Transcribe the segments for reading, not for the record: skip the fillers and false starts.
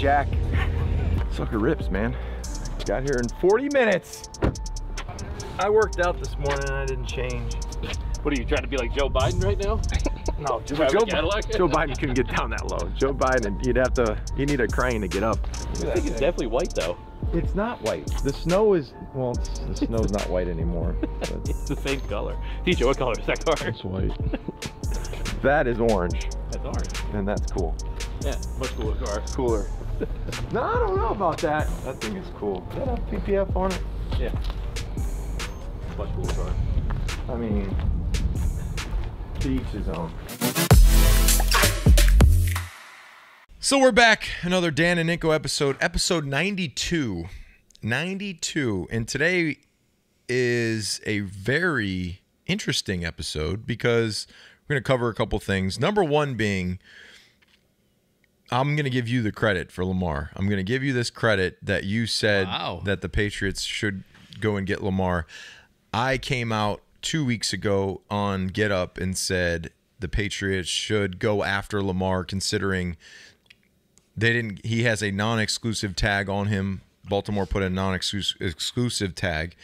Jack. Sucker rips, man. Got here in 40 minutes. I worked out this morning and I didn't change. What are you trying to be like Joe Biden right now? No, Joe Biden couldn't get down that low. Joe Biden, you need a crane to get up. I think it's definitely white though. It's not white. The snow is, well, the snow's not white anymore. But it's the same color. Teacher, what color is that car? it's white. That is orange. That's orange. And that's cool. Yeah, much cooler car. Cooler. No, I don't know about that. That thing is cool. Does that have PPF on it? Yeah. Much cooler car. I mean, to each his own. So we're back. Another Dan and Ninko episode. Episode 92. 92. And today is a very interesting episode because we're going to cover a couple things. Number one being, I'm going to give you the credit for Lamar. I'm going to give you this credit that you said that the Patriots should go and get Lamar. I came out 2 weeks ago on Get Up and said the Patriots should go after Lamar, considering he has a non-exclusive tag on him. Baltimore put a non-exclusive tag.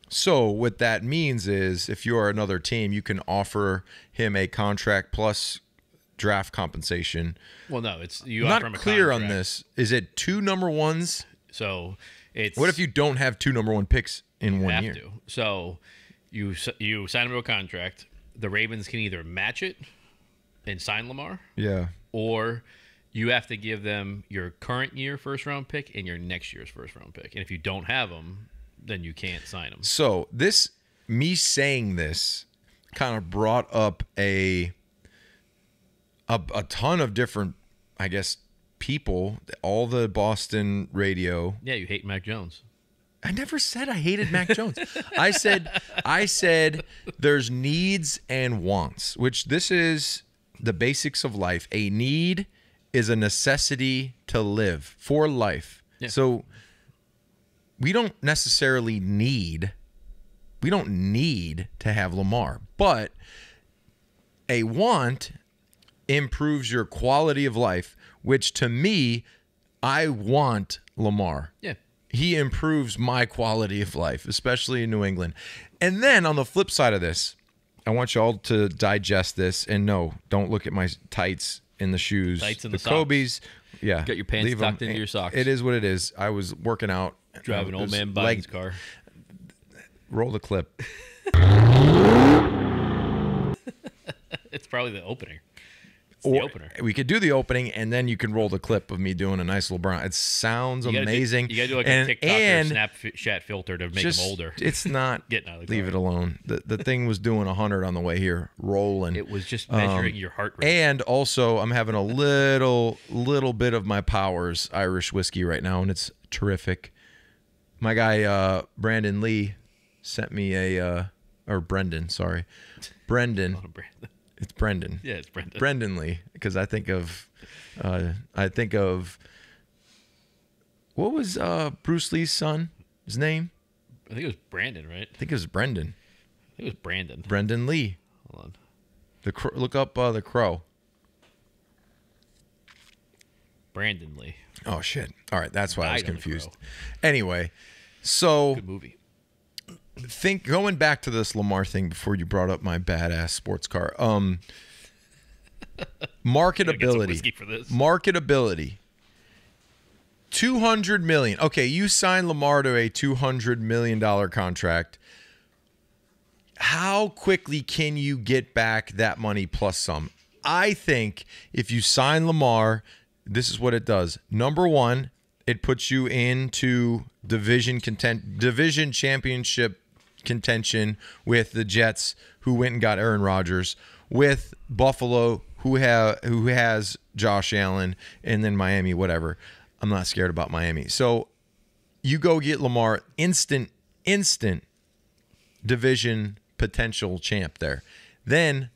So what that means is if you are another team, you can offer him a contract plus draft compensation. Well, no, it's you. I'm offer him not a clear contract. on this. Is it 2 number ones? So it's. What if you don't have 2 number 1 picks in 1 year? To. So you sign him to a contract. The Ravens can either match it and sign Lamar. Yeah. Or you have to give them your current year first round pick and your next year's first round pick. And if you don't have them, then you can't sign them. So me saying this kind of brought up a ton of different, I guess, people, all the Boston radio. Yeah, you hate Mac Jones. I never said I hated Mac Jones. I said there's needs and wants, which this is the basics of life. A need is a necessity to live for life. Yeah. So we don't necessarily need to have Lamar, but a want improves your quality of life, which to me, I want Lamar. Yeah. He improves my quality of life, especially in New England. And then on the flip side of this, I want you all to digest this. And no, don't look at my tights in the shoes. Tights in the the socks. Kobe's. Yeah. Got your pants tucked into your socks. It is what it is. I was working out. Driving old man Biden's car. Roll the clip. It's probably the opening. Or the opener. We could do the opening, and then you can roll the clip of me doing a nice LeBron. It sounds amazing. You got to do like a TikTok or Snapchat filter to make him older. It's not. Getting out of the leave car. it alone. The thing was doing 100 on the way here, rolling. It was just measuring your heart rate. And also, I'm having a little bit of my Powers Irish whiskey right now, and it's terrific. My guy Brandon Lee sent me or Brendan, sorry, Brendan. It's Brendan. Yeah, it's Brendan. Brendan Lee, because I think of what was Bruce Lee's son? His name? I think it was Brandon, right? I think it was Brendan. I think it was Brandon. Brendan Lee. Hold on. Look up the Crow. Brandon Lee. Oh shit! All right, that's why I was confused. Crow. Anyway, so Good movie. Going back to this Lamar thing before you brought up my badass sports car. Marketability. For this. Marketability. $200 million. Okay, you signed Lamar to a $200 million contract. How quickly can you get back that money plus some? I think if you sign Lamar, this is what it does. Number one, it puts you into division championship contention with the Jets, who went and got Aaron Rodgers, with Buffalo, who has Josh Allen, and then Miami, whatever. I'm not scared about Miami. So you go get Lamar, instant division potential champ there. Then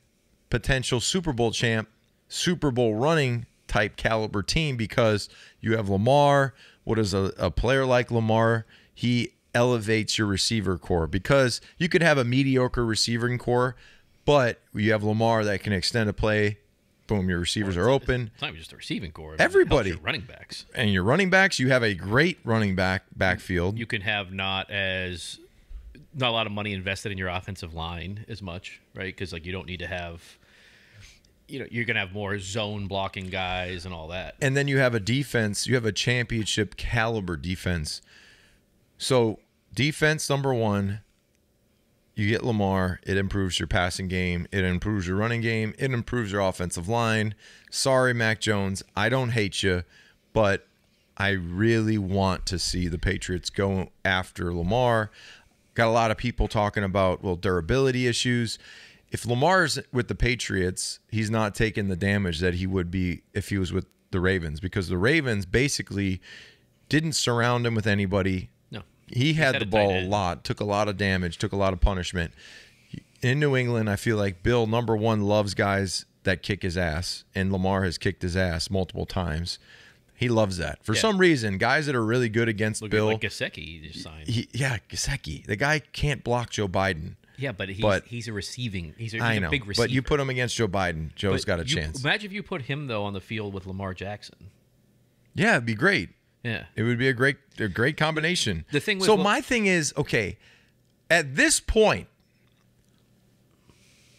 potential Super Bowl champ, Super Bowl running type caliber team, because you have Lamar. What is a player like Lamar? He elevates your receiver core, because you could have a mediocre receiving core, but you have Lamar that can extend a play Boom, your receivers are open. It's not even just the receiving core. Everybody. Your running backs. And your running backs, you have a great running backfield. You can have not a lot of money invested in your offensive line as much, right? Because like you don't need to have, you're gonna have more zone blocking guys and all that. And then you have a defense. You have a championship caliber defense. So defense number one. You get Lamar, it improves your passing game, it improves your running game, it improves your offensive line. Sorry, Mac Jones, I don't hate you, but I really want to see the Patriots go after Lamar. Got a lot of people talking about, durability issues. If Lamar's with the Patriots, he's not taking the damage that he would be if he was with the Ravens, because the Ravens basically didn't surround him with anybody. He had the ball a lot, took a lot of damage, took a lot of punishment. In New England, I feel like Bill, number one, loves guys that kick his ass, and Lamar has kicked his ass multiple times. He loves that. For some reason, guys that are really good against Bill. Like Gesicki he just signed. Gesicki. The guy can't block Joe Biden. Yeah, but he's a receiving. He's a big receiver. But you put him against Joe Biden, Joe's got a chance. Imagine if you put him, though, on the field with Lamar Jackson. Yeah, it'd be great. Yeah, it would be a great combination. The thing with my thing is, okay, at this point,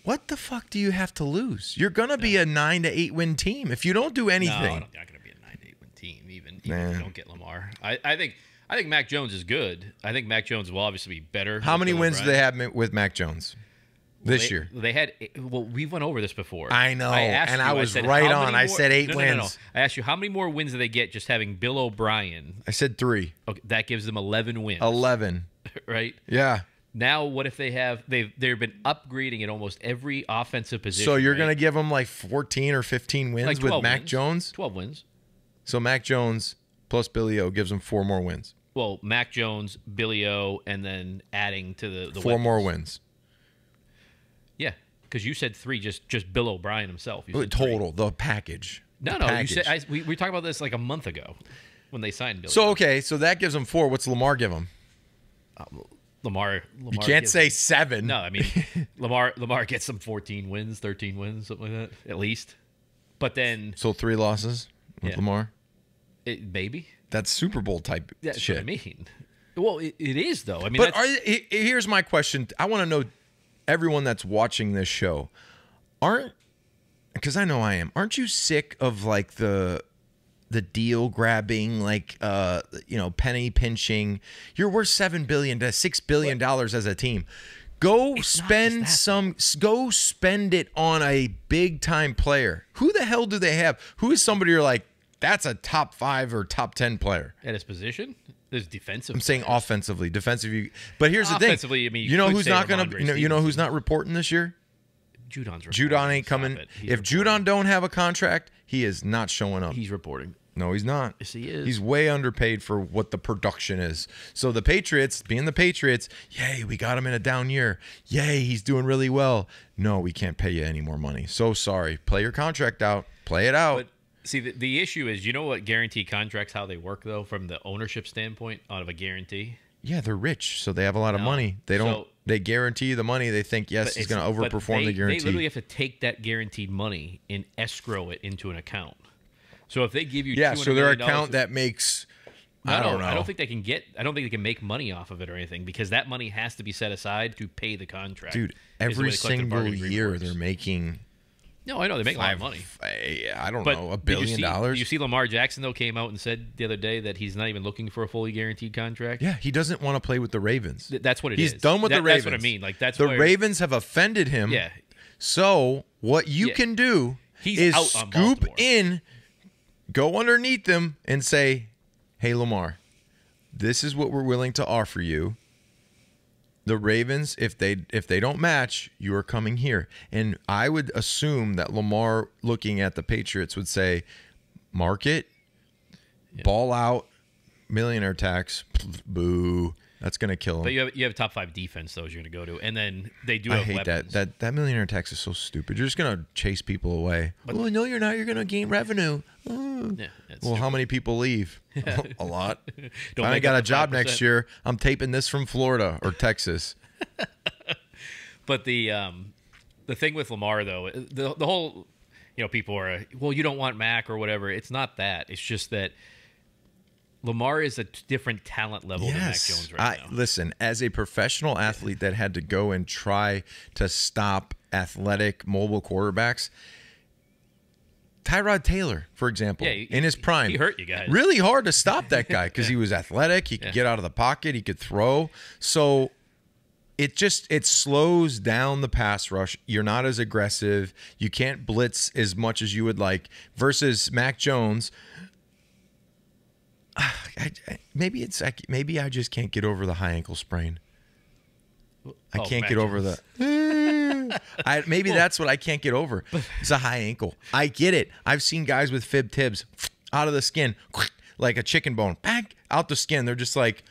what the fuck do you have to lose? You're gonna be a 9 to 8 win team if you don't do anything. No, you're not gonna be a 9 to 8 win team, even if you don't get Lamar. I think Mac Jones is good. I think Mac Jones will obviously be better. How many wins do they have with Mac Jones this year? They had. Well, we went over this before. I know, I was right on. I said 8 wins. No. I asked you how many more wins do they get just having Bill O'Brien? I said 3. Okay, that gives them 11 wins. 11, right? Yeah. Now, what if they've been upgrading at almost every offensive position? So you're going to give them like 14 or 15 wins with Mac Jones? 12 wins. So Mac Jones plus Billy O gives them 4 more wins. Well, Mac Jones, Billy O, and then adding to the 4 more wins. Yeah, because you said 3, just Bill O'Brien himself. You said total, 3. The package. No, package. You said, we talked about this like a month ago when they signed Billy. So, okay, so that gives them 4. What's Lamar give them? Lamar you can't say 7. No, I mean, Lamar gets some 14 wins, 13 wins, something like that, at least. But then... So 3 losses with Lamar? Maybe. That's Super Bowl type shit. That's what I mean. Well, it is, though. I mean, but here's my question. I want to know, everyone that's watching this show, because I know I am, aren't you sick of like the deal grabbing, like penny pinching? You're worth $7 billion to $6 billion as a team. Go spend it on a big time player. Who the hell do they have? Who is somebody you're like, that's a top 5 or top 10 player at his position? There's defensive. I'm saying offensively, defensively. But here's the thing. Offensively, I mean, you know who's not going to? You know who's not reporting this year? Judon's reporting. Judon ain't coming. If Judon don't have a contract, he is not showing up. He's reporting. No, he's not. Yes, he is. He's way underpaid for what the production is. So the Patriots, being the Patriots, yay, we got him in a down year. Yay, he's doing really well. No, we can't pay you any more money. So sorry. Play your contract out. Play it out. But see, the issue is, you know what guaranteed contracts, how they work, though, from the ownership standpoint out of a guarantee? Yeah, they're rich, so they have a lot of money. They guarantee you the money. They think, yes, he's going to overperform the guarantee. They literally have to take that guaranteed money and escrow it into an account. So if they give you so their account that makes I don't know. I don't think they can make money off of it or anything, because that money has to be set aside to pay the contract. Dude, every single year they're making. No, I know they make a lot of money. I don't know, $1 billion. You see Lamar Jackson, though, came out and said the other day that he's not even looking for a fully guaranteed contract. Yeah, he doesn't want to play with the Ravens. That's what it is. He's done with the Ravens. That's what I mean. Like the Ravens have offended him. Yeah. So what you can do is scoop in, go underneath them, and say, "Hey, Lamar, this is what we're willing to offer you. The Ravens, if they don't match, you are coming here." And I would assume that Lamar, looking at the Patriots, would say, "Market, ball out, millionaire tax, boo." That's going to kill him. But you have top 5 defense, though, you're going to go to. And then they do have weapons. That millionaire tax is so stupid. You're just going to chase people away. No, you're not. You're going to gain revenue. Yeah, well, how many people leave? A lot. If I got a job next year, I'm taping this from Florida or Texas. But the thing with Lamar, though, the whole, people are, well, you don't want Mac or whatever. It's not that. It's just that Lamar is a different talent level than Mac Jones right now. Listen, as a professional athlete that had to go and try to stop athletic mobile quarterbacks, Tyrod Taylor, for example, in his prime, he hurt you guys. Really hard to stop that guy because he was athletic. He could get out of the pocket. He could throw. So it slows down the pass rush. You're not as aggressive. You can't blitz as much as you would like. Versus Mac Jones. Maybe I just can't get over the high ankle sprain. I can't get over the. Maybe that's what I can't get over. It's a high ankle. I get it. I've seen guys with fib tibs out of the skin, like a chicken bone, back out the skin. They're just like,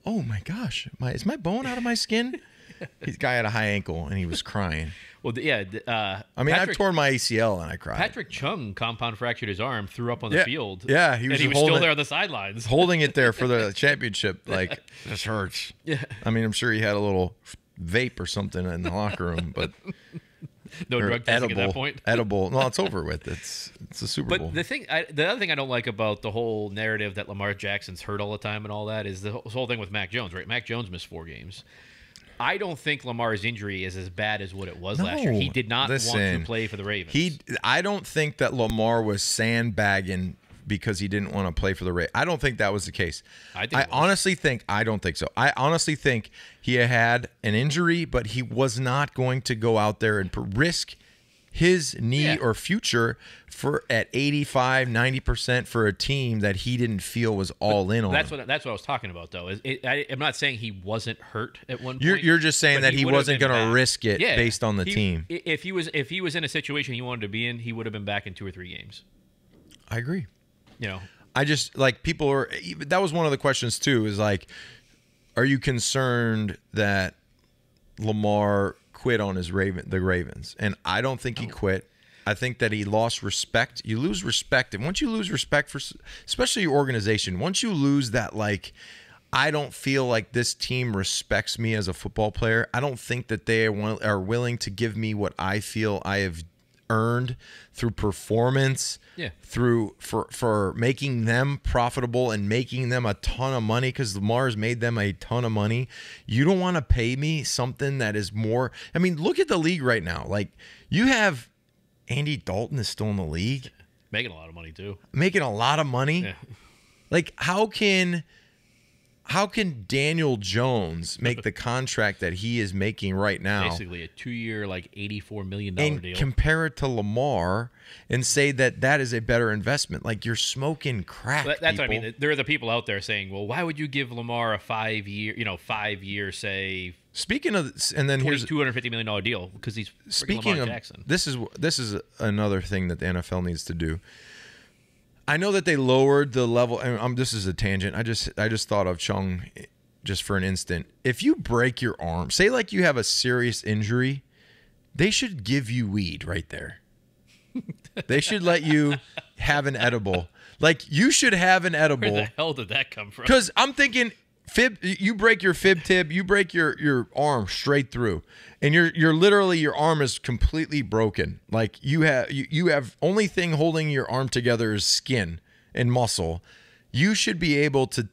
oh my gosh, is my bone out of my skin? This guy had a high ankle and he was crying. Well, I've torn my ACL and I cried. Patrick Chung compound fractured his arm, threw up on the field. Yeah, he was still there on the sidelines, holding it there for the championship. Like, this hurts. Yeah, I mean, I'm sure he had a little vape or something in the locker room, but no drug testing at that point. Edible. No, it's over with. It's a Super Bowl. But the other thing I don't like about the whole narrative that Lamar Jackson's hurt all the time and all that is the whole thing with Mac Jones. Right, Mac Jones missed 4 games. I don't think Lamar's injury is as bad as what it was last year. He did not want to play for the Ravens. I don't think that Lamar was sandbagging because he didn't want to play for the Ravens. I don't think that was the case. I don't think so. I honestly think he had an injury, but he was not going to go out there and risk his knee or future at 85, 90% for a team that he didn't feel was all in on. That's what I was talking about, though. I'm not saying he wasn't hurt at one point. You're just saying that he wasn't going to risk it based on the team. If he was in a situation he wanted to be in, he would have been back in 2 or 3 games. I agree. I just that was one of the questions too, is like, are you concerned that Lamar quit on the Ravens? And I don't think he quit. I think that he lost respect. You lose respect, and once you lose respect for especially your organization, once you lose that, like, I don't feel like this team respects me as a football player. I don't think that they are willing to give me what I feel I have earned through performance, for making them profitable and making them a ton of money, because Lamar's made them a ton of money. You don't want to pay me something that is more. I mean, look at the league right now. Like, you have Andy Dalton is still in the league, making a lot of money too. Making a lot of money. Yeah. Like, how can Daniel Jones make the contract that he is making right now? Basically a 2-year, like $84 million deal. And compare it to Lamar and say that is a better investment. Like, you're smoking crack. That's what I mean. There are the people out there saying, well, why would you give Lamar a 5-year, say, speaking of, and then here's $250 million deal because he's Lamar Jackson. This is another thing that the NFL needs to do. I know that they lowered the level, and this is a tangent. I just thought of Chung just for an instant. If you break your arm, say like you have a serious injury, they should give you weed right there. They should let you have an edible. Like, you should have an edible. Where the hell did that come from? Because I'm thinking, you break your fib tib, you break your arm straight through, and you're literally, your arm is completely broken. Like, you have only thing holding your arm together is skin and muscle. You should be able to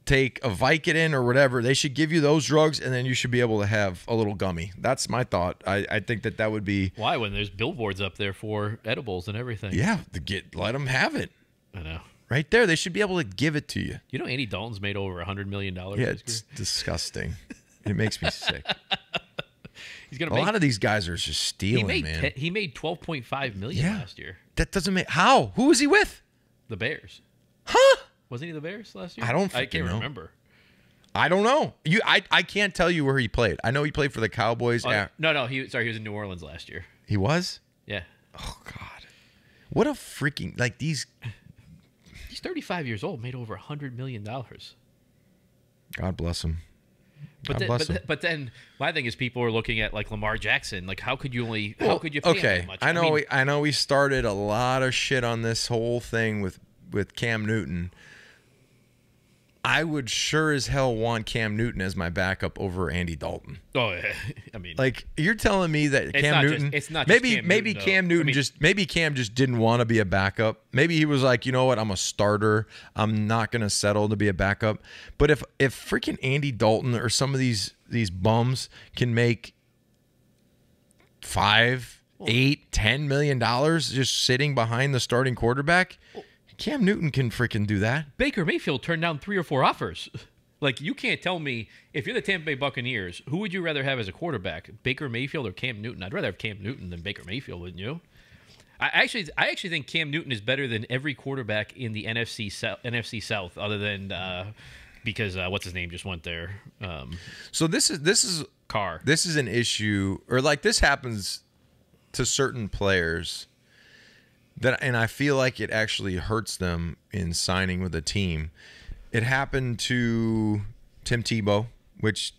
take a Vicodin or whatever. They should give you those drugs, and then you should be able to have a little gummy. That's my thought. I think that would be why, when there's billboards up there for edibles and everything. Yeah, let them have it. I know. Right there, they should be able to give it to you. You know, Andy Dalton's made over $100 million. Yeah, it's disgusting. It makes me sick. He's gonna. A lot of these guys are just stealing, man. He made $12.5 million last year. That doesn't make. How? Who was he with? The Bears. Huh? Wasn't he the Bears last year? I can't remember. I don't know. I can't tell you where he played. I know he played for the Cowboys. No. He was in New Orleans last year. He was? Yeah. Oh God. What a freaking, like, these. He's 35 years old, made over $100 million. God bless him. But then my thing is, people are looking at, like, Lamar Jackson. Like, how could you pay him that much? I know we started a lot of shit on this whole thing with Cam Newton. I would sure as hell want Cam Newton as my backup over Andy Dalton. Oh, yeah. I mean, like you're telling me that Cam Newton, it's not maybe just Cam Newton maybe Cam just didn't want to be a backup. Maybe he was like, you know what, I'm a starter. I'm not gonna settle to be a backup. But if freaking Andy Dalton or some of these bums can make $5, $8, $10 million just sitting behind the starting quarterback. Cam Newton can freaking do that. Baker Mayfield turned down 3 or 4 offers. Like, you can't tell me, if you're the Tampa Bay Buccaneers, who would you rather have as a quarterback, Baker Mayfield or Cam Newton? I'd rather have Cam Newton than Baker Mayfield, wouldn't you? I actually think Cam Newton is better than every quarterback in the NFC South, other than because what's his name just went there. So this is Carr. This is an issue, or like this happens to certain players. And I feel like it actually hurts them in signing with a team. It happened to Tim Tebow, which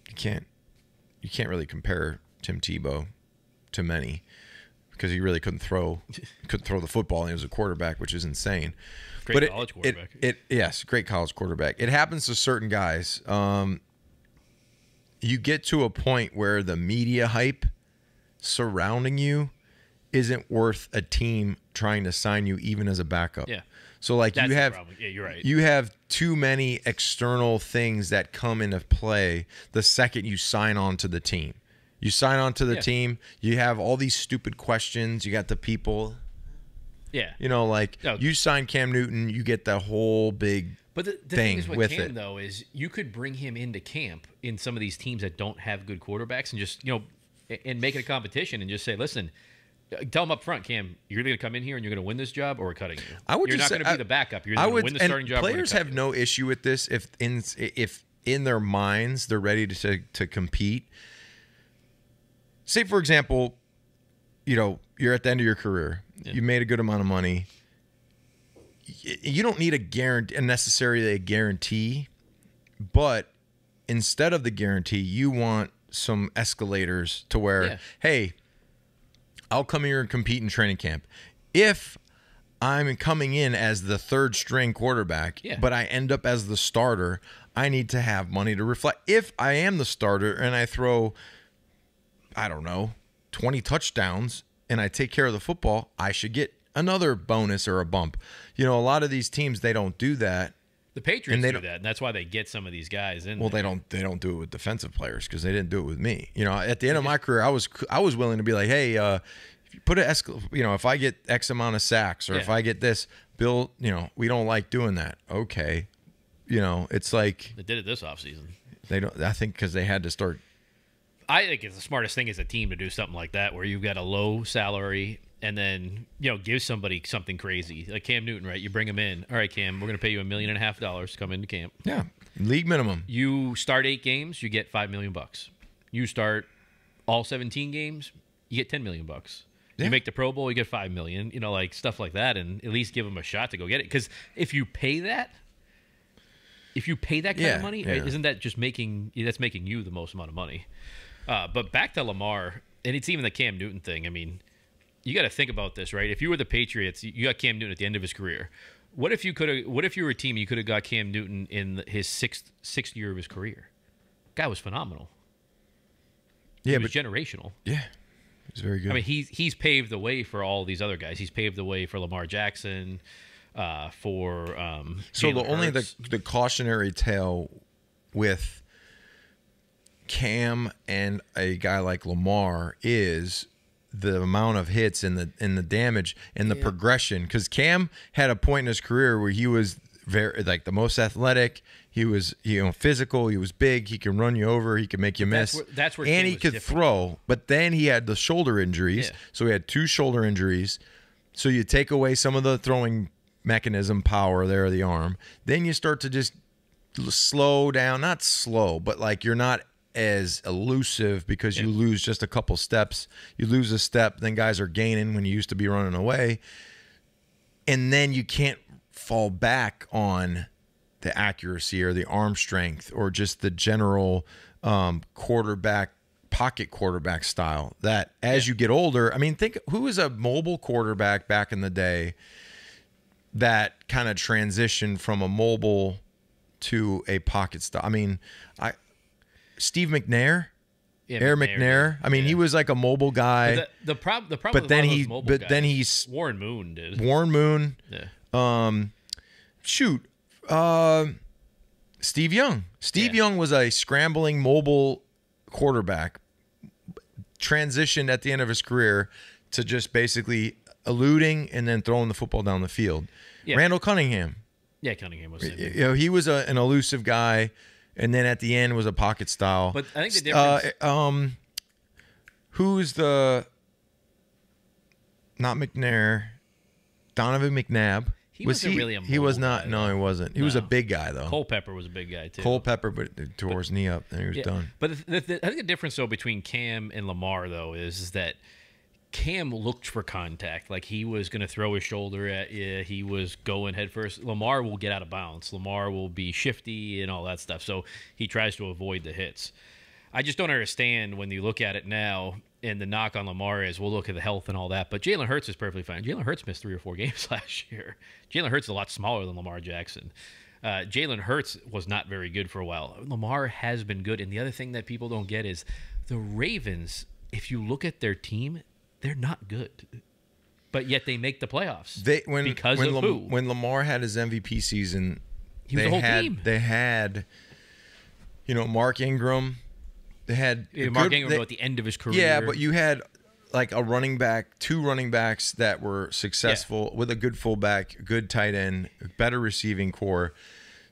you can't really compare Tim Tebow to many because he really couldn't throw the football, and he was a quarterback, which is insane. Great college quarterback. Yes, great college quarterback. It happens to certain guys. You get to a point where the media hype surrounding you isn't worth a team trying to sign you even as a backup. Yeah. So like That's you have, the problem. Yeah, you're right. You have too many external things that come into play the second you sign on to the team. You sign on to the team, you have all these stupid questions. You got the people. Yeah. You know, like you sign Cam Newton, you get the whole big But the thing is with Cam, though, is you could bring him into camp in some of these teams that don't have good quarterbacks and just, and make it a competition and just say, listen, tell them up front, Cam, you're going to come in here and you're going to win this job, or we're cutting you. You're not going to be the backup. You're going to win the starting job. Players have no issue with this if in their minds they're ready to compete. Say, for example, you're at the end of your career. Yeah. You made a good amount of money. You don't need necessarily a guarantee, but instead of the guarantee, you want some escalators to where, hey, I'll come here and compete in training camp. If I'm coming in as the third string quarterback, but I end up as the starter, I need to have money to reflect. If I am the starter and I throw, I don't know, 20 touchdowns and I take care of the football, I should get another bonus or a bump. A lot of these teams, they don't do that. The Patriots do that, and that's why they get some of these guys in. Well, they don't do it with defensive players because they didn't do it with me. At the end of my career, I was willing to be like, hey, if you put if I get X amount of sacks or if I get this, Bill, we don't like doing that. Okay, it's like they did it this offseason. They don't. I think because they had to start. I think it's the smartest thing as a team to do something like that, where you've got a low salary. And then, give somebody something crazy. Like Cam Newton, right? You bring him in. All right, Cam, we're going to pay you $1.5 million to come into camp. Yeah, league minimum. You start 8 games, you get $5 million. You start all 17 games, you get $10 million. Yeah. You make the Pro Bowl, you get $5 million. Like stuff like that, and at least give them a shot to go get it. Because if you pay that kind of money, isn't that just making you the most amount of money? But back to Lamar, and it's even the Cam Newton thing. I mean, you got to think about this, right? If you were the Patriots, you got Cam Newton at the end of his career. What if you were a team, you could have got Cam Newton in his sixth year of his career? Guy was phenomenal. Yeah, he was generational. Yeah, he's very good. I mean, he's paved the way for all these other guys. He's paved the way for Lamar Jackson, for so Jalen only Hurts. the cautionary tale with Cam and a guy like Lamar is the amount of hits and the damage and the progression, because Cam had a point in his career where he was very the most athletic. He was physical. He was big. He can run you over. He can make you miss. That's where and he could throw. But then he had the shoulder injuries. Yeah. So he had 2 shoulder injuries. So you take away some of the throwing mechanism power there of the arm. Then you start to just slow down. Not slow, but you're not as elusive because you lose just a couple steps. You lose a step, then guys are gaining when you used to be running away. And then you can't fall back on the accuracy or the arm strength or just the general pocket quarterback style that as you get older, I mean, think who was a mobile quarterback back in the day that kind of transitioned from a mobile to a pocket style. I mean, Steve McNair. Yeah, Air McNair. I mean, he was like a mobile guy. But the problem. But then he's Warren Moon did. Warren Moon. Yeah. Steve Young. Steve Young was a scrambling mobile quarterback. Transitioned at the end of his career to just basically eluding and then throwing the football down the field. Yeah. Randall Cunningham. Yeah, Cunningham was. He was an elusive guy. And then at the end was a pocket style. But I think the difference... who's the... Not McNair. Donovan McNabb. He wasn't really a He was not. guy, no, he wasn't. He was a big guy, though. Culpepper was a big guy, too. Culpepper, but tore his knee up, and he was done. But I think the difference, though, between Cam and Lamar, though, is that Cam looked for contact. Like, he was going to throw his shoulder at you. He was going head first. Lamar will get out of bounds. Lamar will be shifty and all that stuff. So he tries to avoid the hits. I just don't understand when you look at it now, and the knock on Lamar is, we'll look at the health and all that. But Jalen Hurts is perfectly fine. Jalen Hurts missed 3 or 4 games last year. Jalen Hurts is a lot smaller than Lamar Jackson. Jalen Hurts was not very good for a while. Lamar has been good. And the other thing that people don't get is the Ravens, if you look at their team, they're not good, but yet they make the playoffs. When Lamar had his MVP season, he was the whole team. They had, Mark Ingram. They had Mark Ingram at the end of his career. Yeah, but you had like a running back, 2 running backs that were successful with a good fullback, good tight end, better receiving core.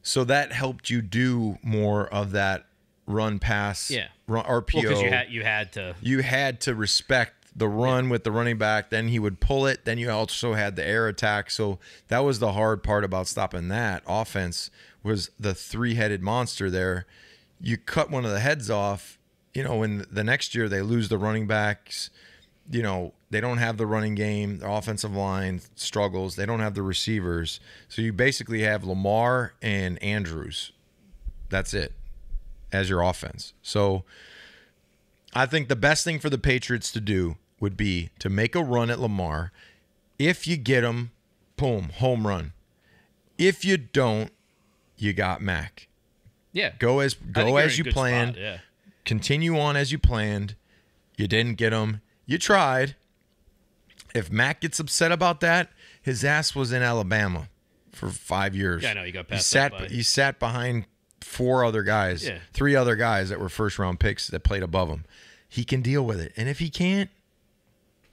So that helped you do more of that run pass, RPO. Because you had to respect the run with the running back, then he would pull it. Then you also had the air attack. So that was the hard part about stopping that offense, was the 3-headed monster there. You cut one of the heads off, when the next year they lose the running backs, they don't have the running game. Their offensive line struggles. They don't have the receivers. So you basically have Lamar and Andrews. That's it as your offense. So I think the best thing for the Patriots to do would be to make a run at Lamar. If you get him, boom, home run. If you don't, you got Mac. Yeah. Go as you planned. Yeah. Continue on as you planned. You didn't get him. You tried. If Mac gets upset about that, his ass was in Alabama for 5 years. Yeah, I know. He got passed He sat behind 4 other guys, 3 other guys that were first-round picks that played above him. He can deal with it. And if he can't,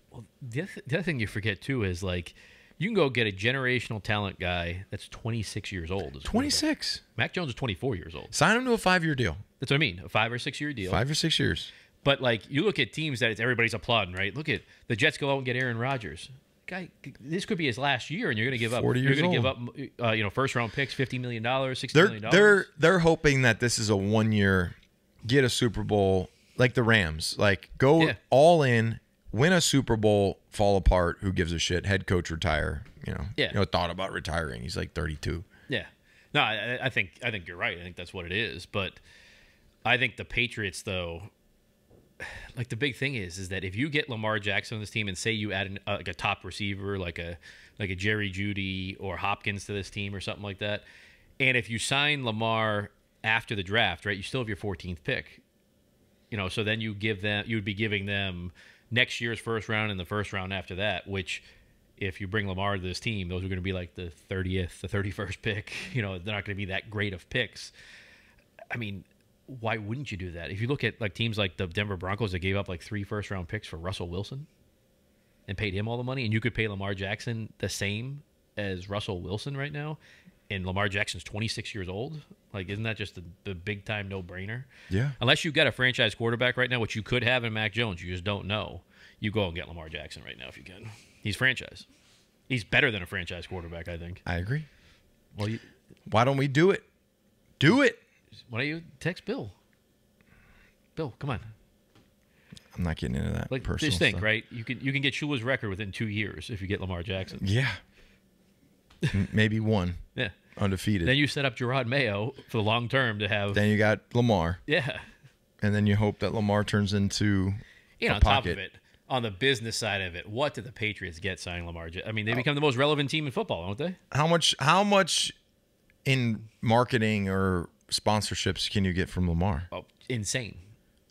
well, the other thing you forget, too, is, like, you can go get a generational talent guy that's 26 years old. 26. Mac Jones is 24 years old. Sign him to a 5-year deal. That's what I mean, a 5 or 6 year deal. 5 or 6 years. But, like, you look at teams that everybody's applauding, right? Look at the Jets go out and get Aaron Rodgers. Guy, this could be his last year, and you're going to give up. 40 years you're going to give up, first-round picks, $50 million, $60 million. They're hoping that this is a 1-year, get a Super Bowl, like the Rams. Like, go all in, win a Super Bowl, fall apart. Who gives a shit? Head coach retire. Thought about retiring. He's like 32. Yeah. No, I think you're right. I think that's what it is. But I think the Patriots, though, like, the big thing is that if you get Lamar Jackson on this team and say you add like a top receiver, like a Jerry Jeudy or Hopkins to this team or something like that, and if you sign Lamar after the draft, right, you still have your 14th pick. So then you would be giving them next year's first round and the first round after that, which, if you bring Lamar to this team, those are going to be like the 30th, the 31st pick. They're not going to be that great of picks. I mean, why wouldn't you do that? If you look at like teams like the Denver Broncos that gave up like 3 first-round picks for Russell Wilson and paid him all the money, and you could pay Lamar Jackson the same as Russell Wilson right now, and Lamar Jackson's 26 years old, like, isn't that just the big-time no-brainer? Yeah. Unless you've got a franchise quarterback right now, which you could have in Mac Jones, you just don't know. You go and get Lamar Jackson right now if you can. He's franchise. He's better than a franchise quarterback, I think. I agree. Well, why don't we do it? Do it. Why don't you text Bill? Bill, come on. I'm not getting into that. Like, personal just think, stuff. right? You can get Shula's record within 2 years if you get Lamar Jackson. Yeah. Maybe 1. Yeah. Undefeated. Then you set up Gerard Mayo for the long term to have. Then you got Lamar. Yeah. And then you hope that Lamar turns into on top of it, on the business side of it, what did the Patriots get signing Lamar? I mean, they become the most relevant team in football, don't they? How much in marketing or sponsorships can you get from Lamar? Oh, insane.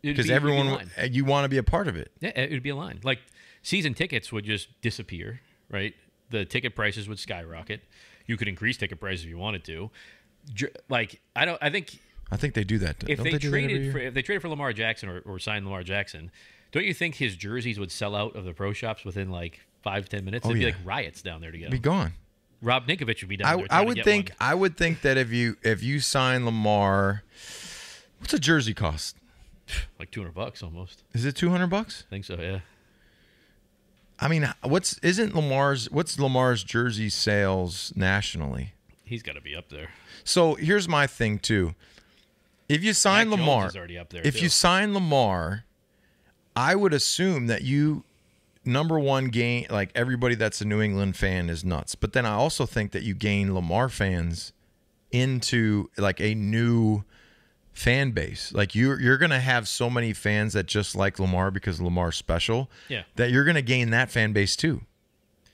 Because everyone, you want to be a part of it. Yeah, it would be a line. Like season tickets would just disappear, right? The ticket prices would skyrocket. You could increase ticket prices if you wanted to. Like I think they do that. If they traded for Lamar Jackson or signed Lamar Jackson, don't you think his jerseys would sell out of the pro shops within like 5-10 minutes? It'd be like riots down there to get them. Be gone. Rob Ninkovich would be down there. I would think that if you sign Lamar, what's a jersey cost? Like $200 almost. Is it $200? I think so. Yeah. I mean, what's Lamar's jersey sales nationally? He's got to be up there. So here's my thing too. If you sign Lamar, is already up there if too. you sign Lamar, I would assume that you number one gain, like everybody that's a New England fan is nuts. But then I also think that you gain Lamar fans into like a new fan base. Like you're going to have so many fans that just like Lamar because Lamar's special. Yeah. That you're going to gain that fan base too.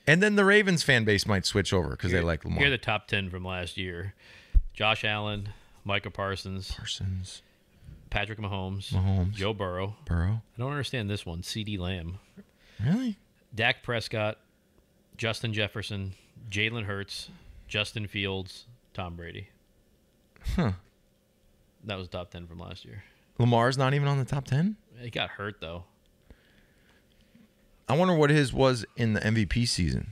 And then the Ravens fan base might switch over because they like Lamar. Here are the top 10 from last year. Josh Allen, Micah Parsons, Patrick Mahomes, Joe Burrow. I don't understand this one. CeeDee Lamb. Really? Dak Prescott, Justin Jefferson, Jalen Hurts, Justin Fields, Tom Brady. Huh. That was top 10 from last year. Lamar's not even on the top 10? He got hurt, though. I wonder what his was in the MVP season.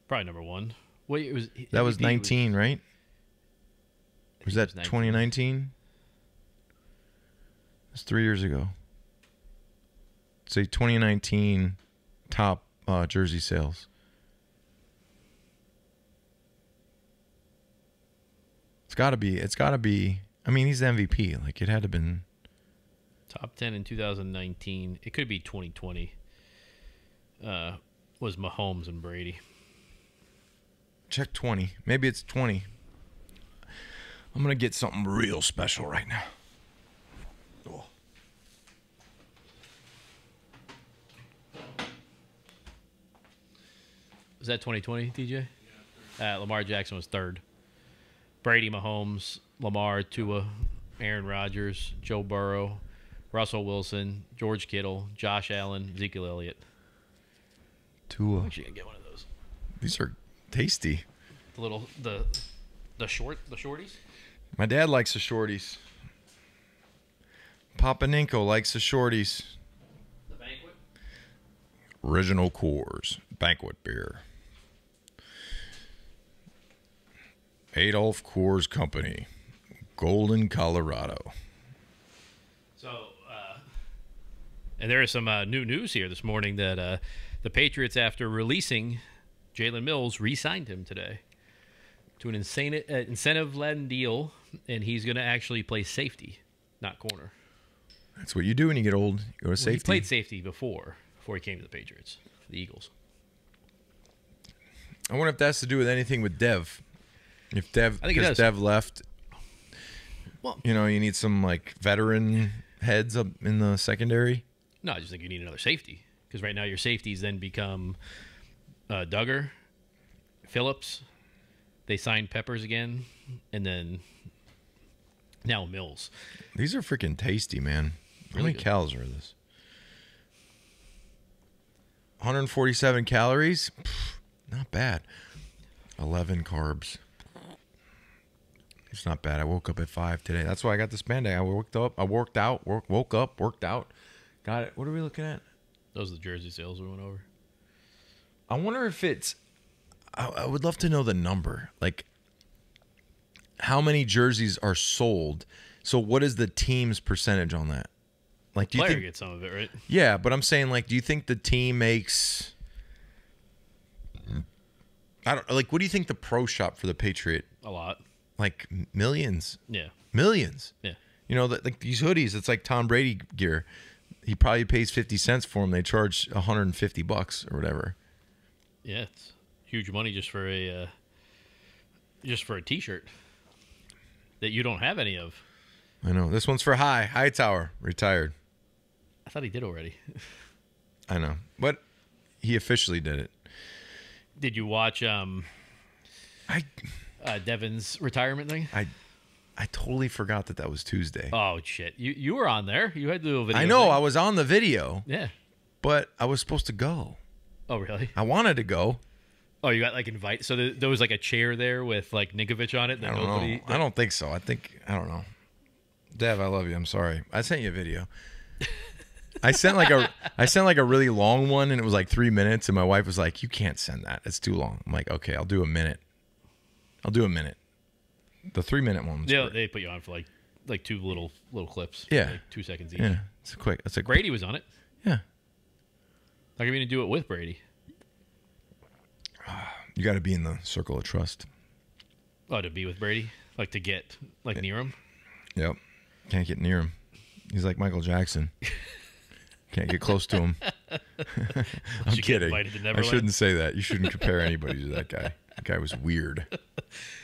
Probably number one. Wait, that was 19, right? Was that 2019? That's 3 years ago. Say 2019 top jersey sales. It's got to be. I mean, he's the MVP. Like, it had to have been. Top 10 in 2019. It could be 2020. Was Mahomes and Brady. Check 20. Maybe it's 20. I'm going to get something real special right now. Oh. Was that 2020, TJ? Lamar Jackson was third. Brady, Mahomes, Lamar, Tua, Aaron Rodgers, Joe Burrow, Russell Wilson, George Kittle, Josh Allen, Ezekiel Elliott. Tua. I'm actually gonna get one of those. These are tasty. The shorties. My dad likes the shorties. Papa Ninko likes the shorties. The banquet. Original Coors banquet beer. Adolph Coors Company, Golden, Colorado. So, and there is some new news here this morning that the Patriots, after releasing Jalen Mills, re-signed him today to an incentive-laden deal, and he's going to actually play safety, not corner. That's what you do when you get old. You go to safety. He played safety before he came to the Patriots, for the Eagles. I wonder if that's to do with anything with Dev. If Dev, because Dev left, well, you need some like veteran heads up in the secondary. No, I just think you need another safety because right now your safeties then become Duggar, Phillips. They signed Peppers again, and then now Mills. These are freaking tasty, man. How many calories are this? 147 calories. Not bad. 11 carbs. It's not bad. I woke up at 5 today. That's why I got this Band-Aid. I woke up, worked out. Got it. What are we looking at? Those are the jersey sales we went over. I wonder if it's... I would love to know the number. Like, how many jerseys are sold? So what is the team's percentage on that? Like, do you think... gets some of it, right? Yeah, but I'm saying, like, do you think the team makes... what do you think the pro shop for the Patriot... A lot. Like millions. Yeah. Millions. Yeah. Like these hoodies, it's like Tom Brady gear. He probably pays 50 cents for them. They charge $150 or whatever. Yeah, it's huge money just for a T-shirt that you don't have any of. I know. This one's for Hightower, retired. I thought he did already. I know. But he officially did it. Did you watch Devin's retirement thing? I totally forgot that was Tuesday. Oh, shit. You were on there. You had to do a video. I know. thing. I was on the video. Yeah. But I was supposed to go. Oh, really? I wanted to go. Oh, you got like invite. So there was like a chair there with like Ninkovich on it. That I don't know. I don't think so. I don't know. Dev, I love you. I'm sorry. I sent you a video. I sent like a really long one, and it was like 3 minutes. And my wife was like, "You can't send that. It's too long." I'm like, "Okay, I'll do a minute. The 3-minute one. Yeah, they put you on for like two little clips. Yeah, like 2 seconds each. Yeah, it's quick. It's like Brady was on it. Yeah. How come you didn't do it with Brady? You got to be in the circle of trust. Oh, to be with Brady, like to get near him. Yep. Can't get near him. He's like Michael Jackson. Can't get close to him. I'm kidding. I shouldn't say that. You shouldn't compare anybody to that guy. That guy was weird.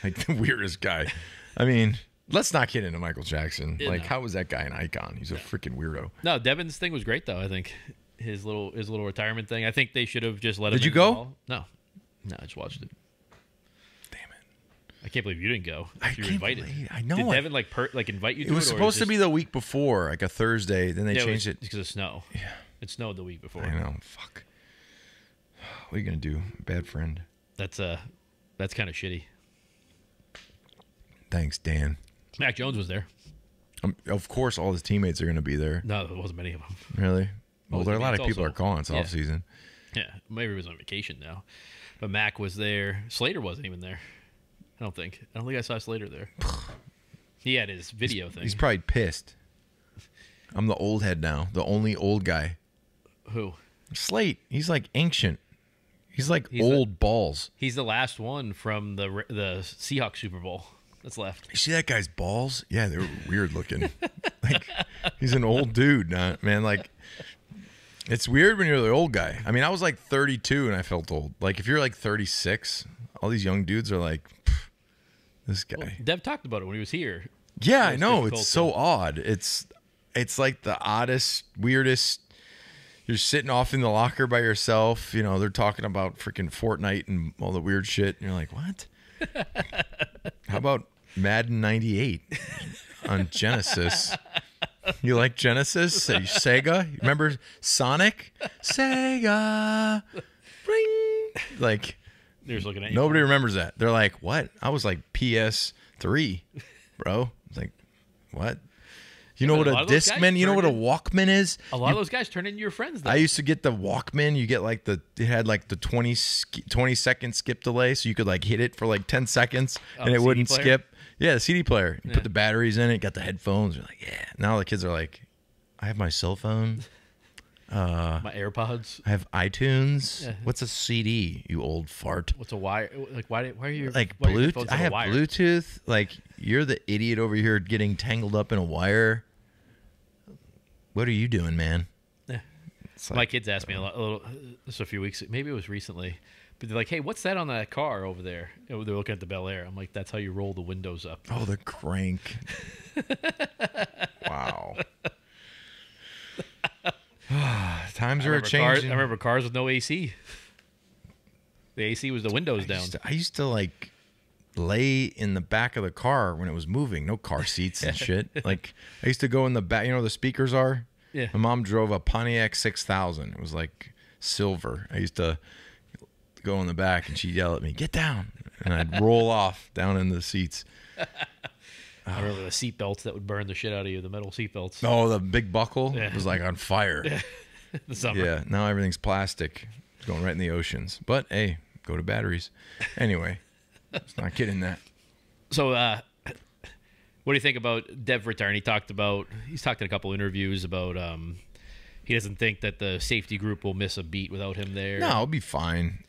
Like the weirdest guy. I mean, let's not get into Michael Jackson. Yeah, like, no. how was that guy an icon? He's a freaking weirdo. No, Devin's thing was great though. I think his little retirement thing. I think they should have just let him. Did you go? No, I just watched it. Damn it! I can't believe you didn't go. You were can't invited. I know. Did Devin invite you? It was supposed to be the week before, like a Thursday. Then they changed it because of snow. Yeah, it snowed the week before. I know. Fuck. What are you gonna do? Bad friend. That's kind of shitty. Thanks, Dan. Mac Jones was there. Of course, all his teammates are gonna be there. No, there wasn't many of them. Really? Well, there are a lot of people are calling. It's off season. Yeah, maybe he was on vacation now. But Mac was there. Slater wasn't even there. I don't think I saw Slater there. He had his video thing. He's probably pissed. I'm the old head now. The only old guy. Who? Slate. He's like ancient. He's old balls. He's the last one from the Seahawks Super Bowl that's left. You see that guy's balls? Yeah, they were weird looking. Like, he's an old dude, man. Like, it's weird when you're the old guy. I mean, I was like 32 and I felt old. Like, if you're like 36, all these young dudes are like, this guy. Well, Dev talked about it when he was here. Yeah, I know. It's so odd. It's like the oddest, weirdest. You're sitting off in the locker by yourself. You know, they're talking about freaking Fortnite and all the weird shit. And you're like, what? How about Madden 98 on Genesis? You like Genesis? Sega? Remember Sonic? Sega. Ring. Like, they're just looking at you. Nobody remembers that. They're like, what? I was like PS3, bro. It's like, what? You know what a Discman? You know what a Walkman is? A lot of those guys turn into your friends, though. I used to get the Walkman. You get like it had like the 20-second skip delay, so you could like hit it for like 10 seconds and it wouldn't skip. Yeah, the CD player. You put the batteries in it, got the headphones. You're like, yeah. Now the kids are like, I have my cell phone. My AirPods. I have iTunes. Yeah. What's a CD, you old fart? What's a wire? Like, why are you like Bluetooth? I have Bluetooth. Like, you're the idiot over here getting tangled up in a wire. What are you doing, man? Yeah. Like, my kids asked me this a few weeks, maybe it was recently, but they're like, hey, what's that on that car over there? And they're looking at the Bel Air. I'm like, that's how you roll the windows up. Oh, the crank. Wow. Times are changing. I remember cars with no AC. The AC was the windows down. I used to like lay in the back of the car when it was moving. No car seats and shit. Like, I used to go in the back. You know where the speakers are? Yeah. My mom drove a Pontiac 6000. It was like silver. I used to go in the back and she'd yell at me, "Get down!" And I'd roll off down in the seats. I remember the seat belts that would burn the shit out of you. The metal seat belts. Oh, the big buckle was like on fire. The summer. Yeah. Now everything's plastic. It's going right in the oceans. But hey, go to batteries. Anyway. Let's not get in that. So, what do you think about Dev return? He's talked in a couple interviews about he doesn't think that the safety group will miss a beat without him there. No, it'll be fine.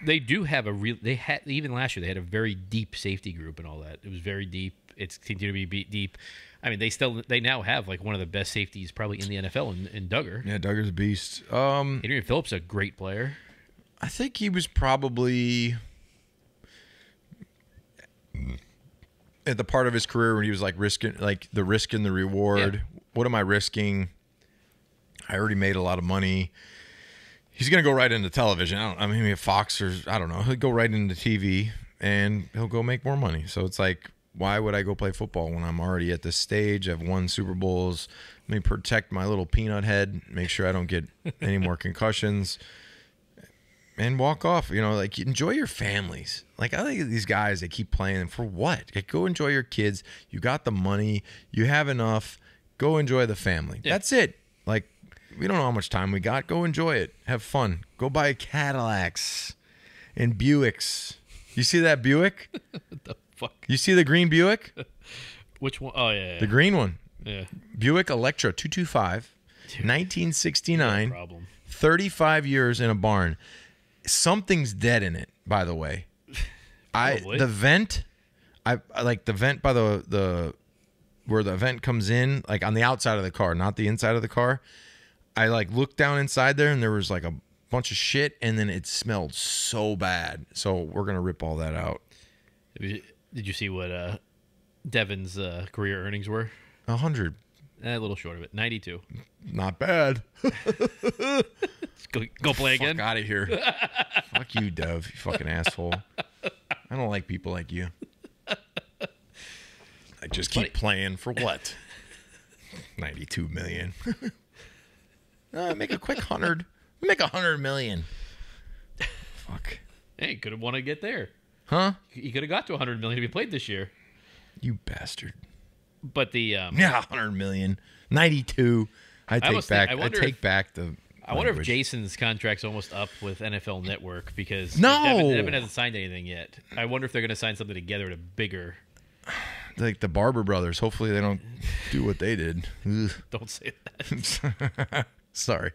They do have even last year they had a very deep safety group and all that. It was very deep. It's continued to be deep. I mean, they now have like one of the best safeties probably in the NFL in Duggar. Yeah, Duggar's a beast. Adrian Phillips, a great player. I think he was probably at the part of his career when he was like risking, like the risk and the reward. Yeah. What am I risking? I already made a lot of money. He's going to go right into television. I mean, Fox or I don't know. He'll go right into TV. and he'll go make more money. So it's like, why would I go play football when I'm already at this stage? I've won Super Bowls. Let me protect my little peanut head, make sure I don't get any more concussions, and walk off. You know, like, enjoy your families. Like, I think these guys, they keep playing for what? Like, go enjoy your kids. You got the money. You have enough. Go enjoy the family. Yeah. That's it. Like, we don't know how much time we got. Go enjoy it. Have fun. Go buy Cadillacs and Buicks. You see that Buick? What the fuck? You see the green Buick? Which one? Oh, yeah. The green one. Yeah. Buick Electra 225, 1969, problem. 35 years in a barn. Something's dead in it, by the way. The vent, I like the vent by the where the vent comes in, like on the outside of the car, not the inside of the car. I like looked down inside there and there was like a bunch of shit, and then it smelled so bad. So we're gonna rip all that out. Did you see what Devin's career earnings were? 100. A little short of it. 92. Not bad. Go play again. Fuck out of here. Fuck you, Dev. You fucking asshole. I don't like people like you. I just keep playing for what? 92 million. Make a quick 100. Make 100 million. Fuck. Hey, could have won to get there. Huh? He could have got to 100 million if he played this year. You bastard. But the 100 million, 92. I take back the. I wonder if Jason's contract's almost up with NFL Network because Devin hasn't signed anything yet. I wonder if they're going to sign something together to bigger. Like the Barber brothers. Hopefully they don't do what they did. Don't say that. Sorry.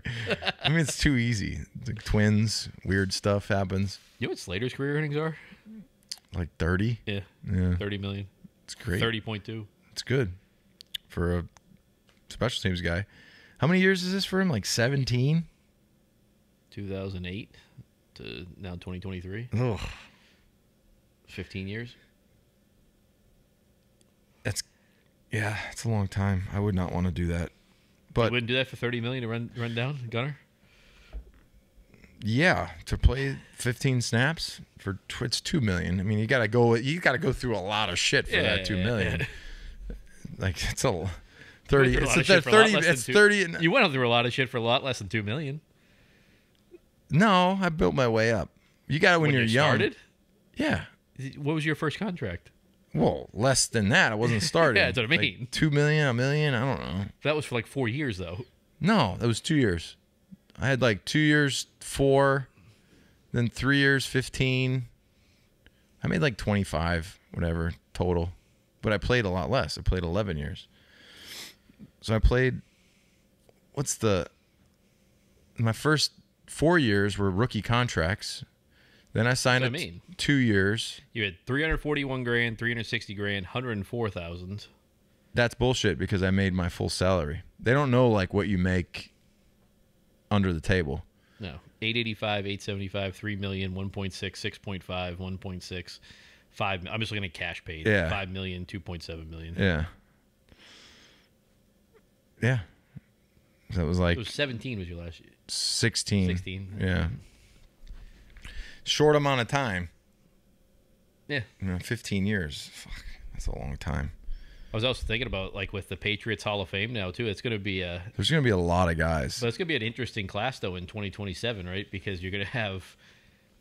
I mean, it's too easy. Like twins, weird stuff happens. You know what Slater's career earnings are? Like 30? Yeah. 30 million. It's great. 30.2. It's good for a special teams guy. How many years is this for him? Like 17? 2008 to now 2023. Ugh. 15 years. It's a long time. I would not want to do that. But you wouldn't do that for 30 million to run down Gunner? Yeah, to play 15 snaps for it's 2 million. I mean, you got to go through a lot of shit for that 2 million. Yeah. Like it's a 30 it's 30 You went through a lot of shit for a lot less than 2 million. No, I built my way up. You got it when you're young. Started? Yeah. What was your first contract? Well, less than that. I wasn't starting. Yeah, that's what I mean. Like 2 million, a million, I don't know. That was for like 4 years though. No, that was 2 years. I had like 2 years, 4, then 3 years, 15. I made like 25, whatever, total. But I played a lot less. I played 11 years. So I played, my first 4 years were rookie contracts. Then I signed 2 years. You had 341 grand, 360 grand, 104,000. That's bullshit because I made my full salary. They don't know like what you make under the table. No. 885, 875, 3 million, 1.6, 6.5, 1.6, 5. I'm just looking at cash paid. Yeah. 5 million, 2.7 million. Yeah. Yeah. That was like. It was 17 was your last year. 16. 16. Yeah. Short amount of time. Yeah. 15 years. Fuck. That's a long time. I was also thinking about, like, with the Patriots Hall of Fame now, too, it's going to be there's going to be a lot of guys. But it's going to be an interesting class, though, in 2027, right? Because you're going to have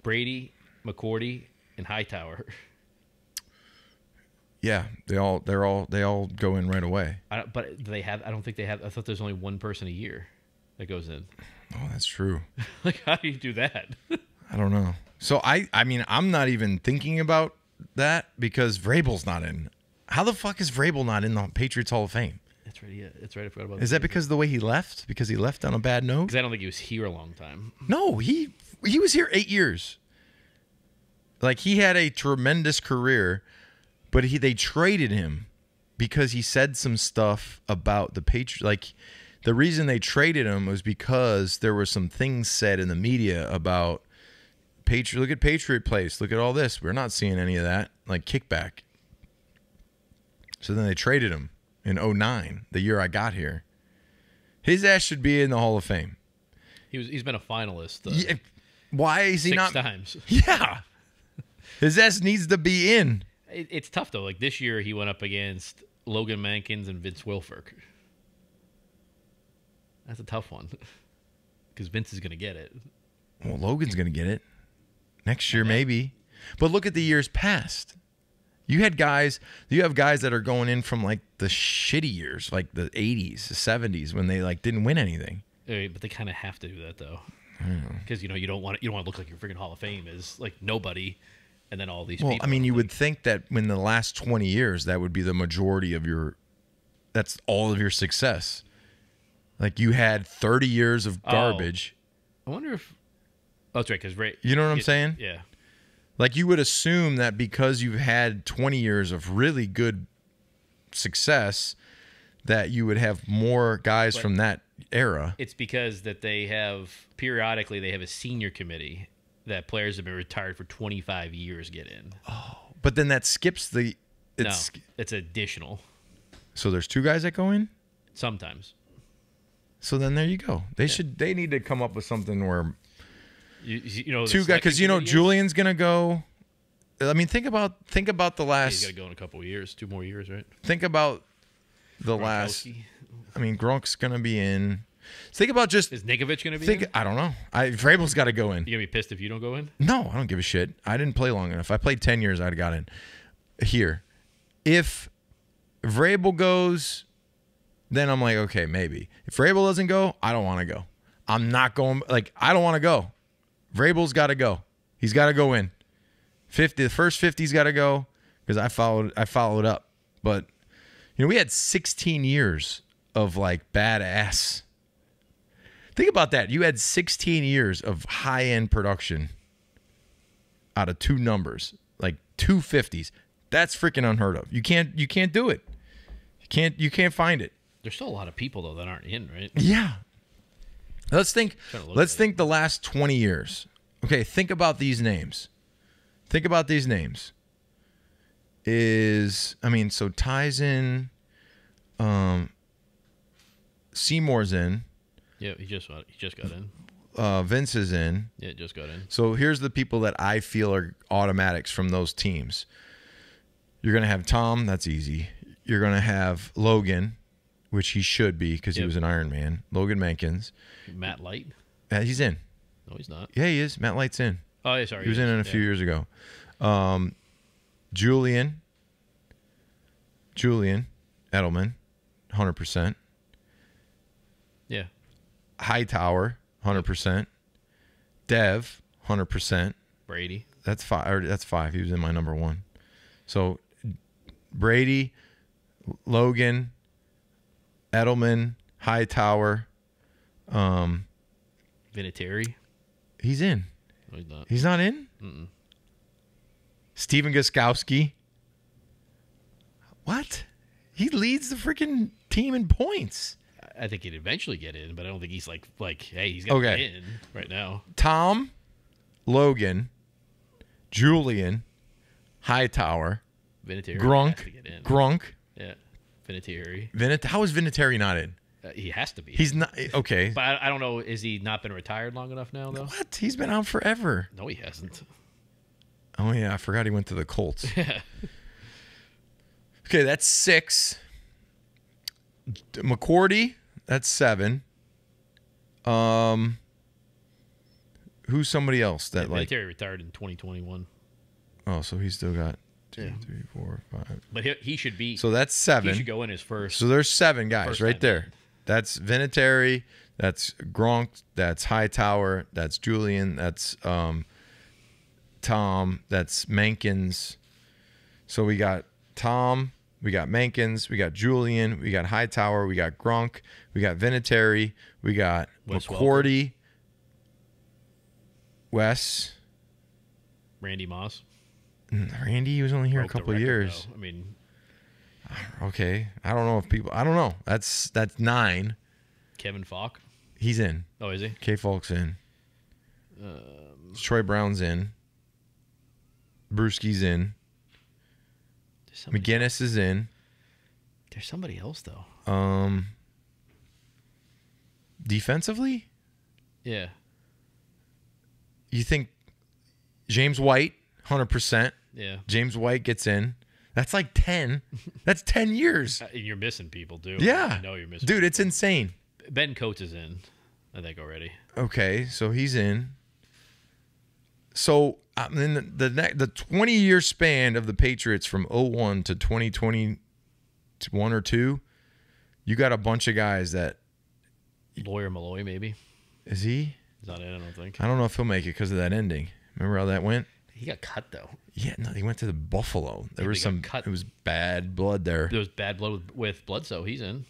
Brady, McCourty, and Hightower. Yeah, they all go in right away. I don't think they have. I thought there's only one person a year that goes in. Oh, that's true. Like, how do you do that? I don't know. So I mean, I'm not even thinking about that because Vrabel's not in. How the fuck is Vrabel not in the Patriots Hall of Fame? That's right. Yeah, that's right. I forgot about that. Is that because of the way he left? Because he left on a bad note? Because I don't think he was here a long time. No, he was here 8 years. Like, he had a tremendous career, but they traded him because he said some stuff about the Patriots. Like, the reason they traded him was because there were some things said in the media about Patriot. Look at Patriot Place. Look at all this. We're not seeing any of that. Like, kickback. So then they traded him in 2009, the year I got here. His ass should be in the Hall of Fame. He's been a finalist. Yeah. Why is he not? 6 times. Yeah. His ass needs to be in. It's tough though. Like this year, he went up against Logan Mankins and Vince Wilfork. That's a tough one because Vince is going to get it. Well, Logan's going to get it next year, maybe. But look at the years past. You have guys that are going in from like the shitty years, like the 80s, the 70s, when they like didn't win anything. But they kind of have to do that though, because you don't want to look like your freaking Hall of Fame is like nobody, and then all these people. I mean, you would think that in the last 20 years, that would be the majority of that's all of your success. Like you had 30 years of garbage. I wonder if. Oh, that's right. Because you know what I'm saying? Yeah. Like you would assume that because you've had 20 years of really good success, that you would have more guys from that era. It's because that they have periodically they have a senior committee that players have been retired for 25 years get in. Oh, but then that skips the. It's additional. So there's 2 guys that go in. Sometimes. So then there you go. They need to come up with something where. You know, 2 guys, because Julian's gonna go. I mean, think about the last. He's gonna go in a couple of years, 2 more years, right? Think about the last. I mean, Gronk's gonna be in. Think about just. Is Ninkovich gonna be in? I don't know. Vrabel's got to go in. You gonna be pissed if you don't go in? No, I don't give a shit. I didn't play long enough. I played 10 years. I'd have got in. Here, if Vrabel goes, then I'm like, okay, maybe. If Vrabel doesn't go, I don't want to go. I'm not going. Like, I don't want to go. Vrabel's got to go. He's got to go in. The first 50's got to go because I followed up. But we had 16 years of like badass. Think about that. You had 16 years of high-end production out of 2 numbers, like 2 50s. That's freaking unheard of. You can't do it. You can't find it. There's still a lot of people though that aren't in, right? Yeah. Let's think the last 20 years. Okay, think about these names. So Ty's in, Seymour's in. Yeah, he just got in. Vince is in. Yeah, just got in. So here's the people that I feel are automatics from those teams. You're going to have Tom, that's easy. You're going to have Logan, which he should be because he was an Iron Man. Logan Mankins. Matt Light? He's in. No, he's not. Yeah, he is. Matt Light's in. Oh, yeah, sorry. He was in a few years ago. Julian Edelman, 100%. Yeah. Hightower, 100%. Dev, 100%. Brady. That's 5. He was in my number 1. So Brady, Logan, Edelman, Hightower, Vinatieri. He's in. No, he's not. He's not in? Mm-mm. Steven Gostkowski. What? He leads the freaking team in points. I think he'd eventually get in, but I don't think he's like hey, he's going to get in right now. Tom, Logan, Julian, Hightower, Vinatieri. Grunk. Yeah. Vinatieri. How is Vinatieri not in? He has to be. He's not. Okay. But I don't know. Is he not been retired long enough now, though? What? He's been out forever. No, he hasn't. Oh, yeah. I forgot he went to the Colts. Okay, that's 6. McCourty, that's 7. Who's somebody else that Vinatieri retired in 2021. Oh, so he's still got 2, 3, 4, 5. But he should be. So that's 7. He should go in his first. So there's 7 guys right there. In. That's Vinatieri. That's Gronk. That's Hightower. That's Julian. That's Tom. That's Mankins. So we got Tom. We got Mankins. We got Julian. We got Hightower. We got Gronk. We got Vinatieri. We got McCourty. Wes. Randy Moss. Randy was only here a couple years. Though. I mean, okay. I don't know if people. I don't know. That's 9. Kevin Falk. He's in. Oh, is he? K. Falk's in. Troy Brown's in. Brewski's in. McGinnis is in. There's somebody else though. Defensively? Yeah. You think James White, 100%. Yeah. James White gets in. That's like 10. That's 10 years. You're missing people, too. Yeah. I know you're missing Dude, people. it's insane. Ben Coates is in, I think, already. Okay, so he's in. So in the 20-year span of the Patriots from 01 to 2021 or 2, you got a bunch of guys that... Lawyer Malloy, maybe. Is he? He's not in, I don't think. I don't know if he'll make it because of that ending. Remember how that went? He got cut, though. Yeah, no, he went to the Buffalo. There was some cut. It was bad blood there. There was bad blood with Bledsoe. He's in.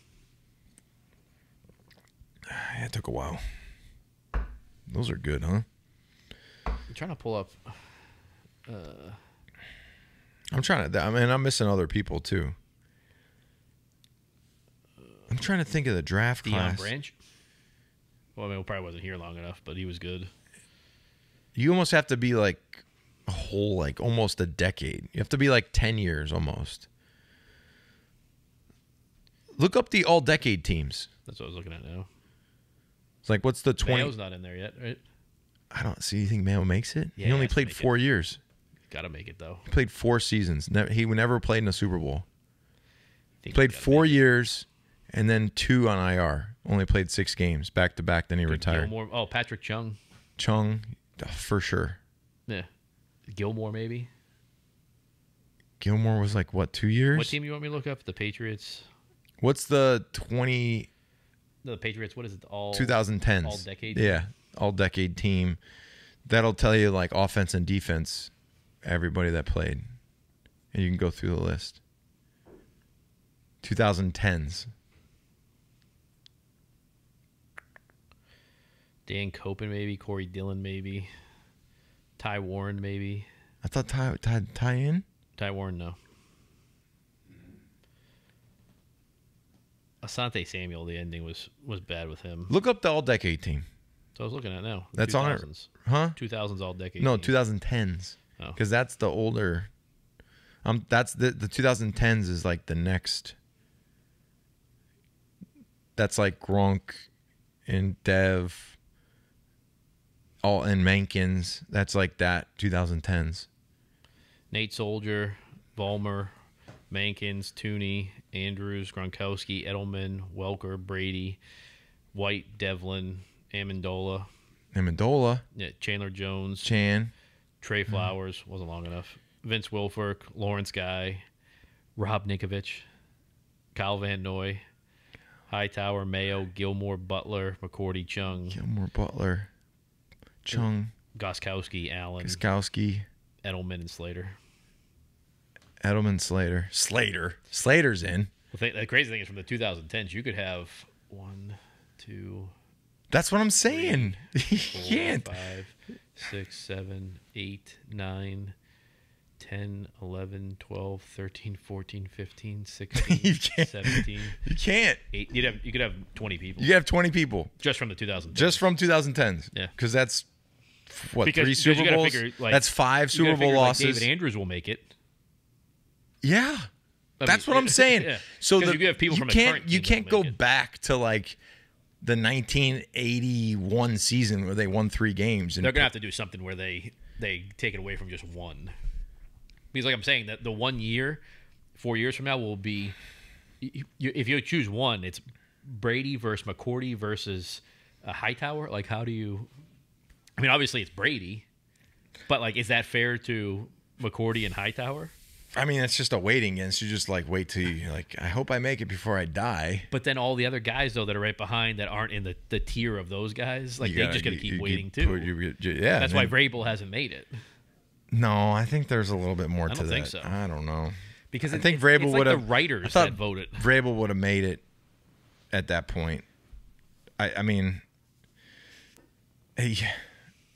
Yeah, it took a while. Those are good, huh? I'm trying to pull up. I'm trying to. I mean, I'm missing other people too. I'm trying to think of the draft class. Branch. Well, I mean, he probably wasn't here long enough, but he was good. You almost have to be like a whole, like almost a decade. You have to be like 10 years almost. Look up the all-decade teams. That's what I was looking at now. It's like, what's the 20? Mayo's not in there yet, right? I don't see. You think Mayo makes it? Yeah, he only played 4 years. Got to make it, though. He played 4 seasons. He never played in a Super Bowl. He played 4 years and then 2 on IR. Only played 6 games back to back. Then he retired. Gilmore. Oh, Patrick Chung, for sure. Yeah. Gilmore, maybe. Gilmore was like, what, 2 years? What team you want me to look up? The Patriots. What's the 20... The Patriots, what is it? 2010s. All-decade? Yeah, all-decade team. That'll tell you, like, offense and defense, everybody that played. And you can go through the list. 2010s. Dan Copen, maybe. Corey Dillon, maybe. Ty Warren, maybe. I thought Ty in? Ty Warren, no. Asante Samuel, the ending was bad with him. Look up the all-decade team. So I was looking at now. That's on it. Huh? 2000s all-decade. No, team. 2010s. Because that's the older. That's the 2010s is like the next. That's like Gronk and Dev. All and Mankins. That's like that 2010s. Nate Soldier, Vollmer, Mankins, Tooney, Andrews, Gronkowski, Edelman, Welker, Brady, White, Devlin, Amendola. Yeah, Chandler Jones. Trey Flowers. Wasn't long enough. Vince Wilfork, Lawrence Guy, Rob Ninkovich, Kyle Van Noy, Hightower, Mayo, Gilmore, Butler, McCourty, Chung. Goskowski, Allen. Edelman, and Slater. Slater's in. The crazy thing is from the 2010s, you could have 1, 2. That's what I'm saying. 4, You can't. 5, 6, 7, 8, 9, 10, 11, 12, 13, 14, 15, 16, 17. You can't. 8. You could have 20 people. You could have 20 people. Just from the 2010s. Just from 2010s. Yeah. Because that's, what, 3 you Super gotta Bowls? figure, like, that's 5 Super Bowl losses. David Andrews will make it. Yeah. That's what I'm saying. Yeah. So you could have people from a current team you can't go make it. back to like the 1981 season where they won 3 games. And They're gonna have to do something where they take it away from just one. Because like I'm saying, that the 1 year, 4 years from now will be, if you choose one, it's Brady versus McCourty versus Hightower. Like, how do you? I mean, obviously it's Brady, but like, is that fair to McCourty and Hightower? I mean, it's just a waiting game. So you just like wait till you like. I hope I make it before I die. But then all the other guys though that are right behind that aren't in the tier of those guys, like they just gotta keep waiting too. Yeah, that's why Vrabel hasn't made it. No, I think there's a little bit more to that. I don't think so. I don't know. Because I think Vrabel would have. The writers that voted. Vrabel would have made it at that point. I mean,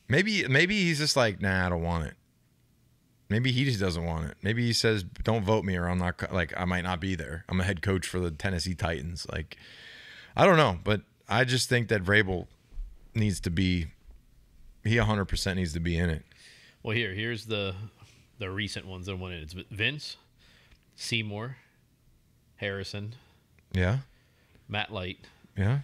maybe he's just like, nah, I don't want it. Maybe he just doesn't want it. Maybe he says, don't vote me or I'm not, like, I might not be there. I'm a head coach for the Tennessee Titans. Like, I don't know, but I just think that Vrabel needs to be, he 100% needs to be in it. Well, here's the recent ones that went in. It's Vince, Seymour, Harrison. Yeah. Matt Light. Yeah.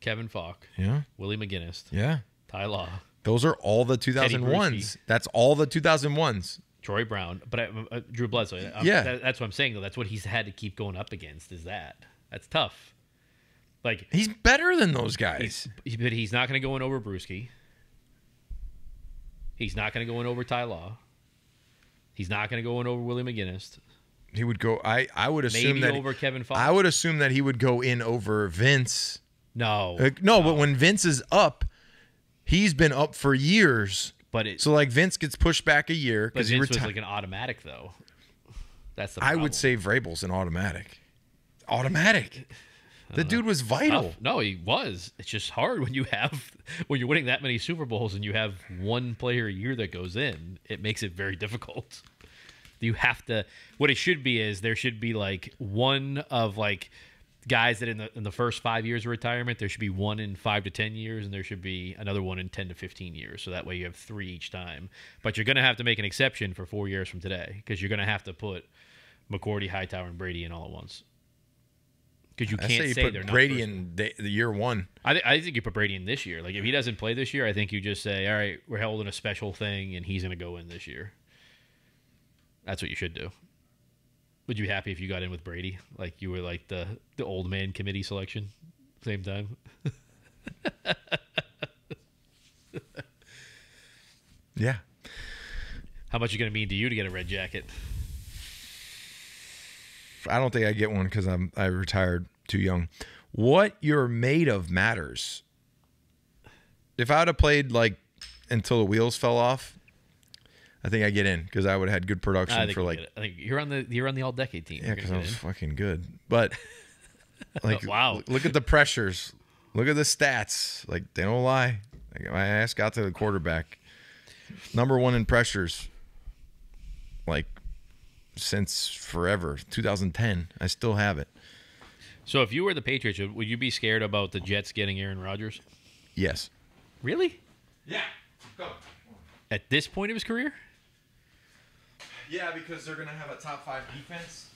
Kevin Falk. Yeah. Willie McGinnis. Yeah. Ty Law. Those are all the 2001s. That's all the 2001s. Troy Brown, but Drew Bledsoe. That's what I'm saying, though. That's what he's had to keep going up against, is that. That's tough. Like, he's better than those guys. But he's not going to go in over Brewski. He's not going to go in over Ty Law. He's not going to go in over Willie McGinnis. He would go. I would assume maybe that over Kevin Fox. I would assume that he would go in over Vince. No. But when Vince is up, he's been up for years. So like Vince gets pushed back a year because Vince was like an automatic, though. That's the problem. I would say Vrabel's an automatic. The dude was vital. No, he was. It's just hard when you're winning that many Super Bowls and you have one player a year that goes in. It makes it very difficult. You have to. What it should be is there should be like one of like guys that in the first 5 years of retirement, there should be one in 5 to 10 years, and there should be another one in 10 to 15 years. So that way you have 3 each time. But you're going to have to make an exception for 4 years from today because you're going to have to put McCourty, Hightower, and Brady in all at once. Because you can't say they're not Brady in the year one. I think you put Brady in this year. Like if he doesn't play this year, I think you just say, all right, we're holding a special thing, and he's going to go in this year. That's what you should do. Would you be happy if you got in with Brady? Like you were like the old man committee selection, same time. Yeah. How much are you going to mean to you to get a red jacket? I don't think I get one because I retired too young. What you're made of matters. If I would have played like until the wheels fell off, I think I get in because I would have had good production for like. I think you're on the all decade team. Yeah, because I was fucking good. But like, wow, look at the pressures. Look at the stats. Like they don't lie. Like, my ass got to the quarterback, #1 in pressures. Like. Since forever, 2010. I still have it. So if you were the Patriots, would you be scared about the Jets getting Aaron Rodgers? Yes. Really? Yeah. Go. At this point of his career? Yeah, because they're going to have a top 5 defense.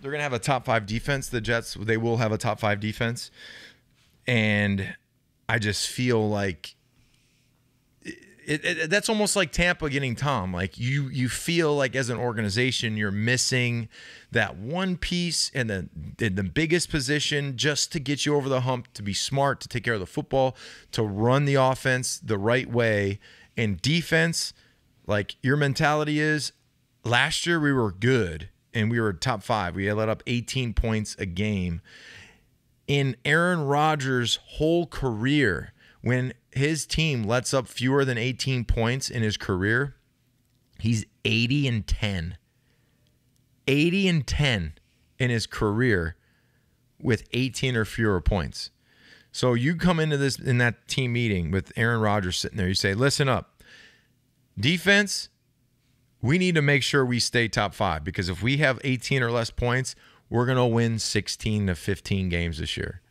They're going to have a top 5 defense. The Jets, they will have a top 5 defense. And I just feel like that's almost like Tampa getting Tom. Like you feel like as an organization you're missing that one piece and the biggest position just to get you over the hump, to be smart, to take care of the football, to run the offense the right way. And defense, like your mentality is, last year we were good and we were top 5. We had let up 18 points a game. In Aaron Rodgers' whole career, when his team lets up fewer than 18 points in his career, he's 80-10. 80-10 in his career with 18 or fewer points. So you come into this in that team meeting with Aaron Rodgers sitting there, you say, listen up. Defense, we need to make sure we stay top 5 because if we have 18 or less points, we're going to win 16 to 15 games this year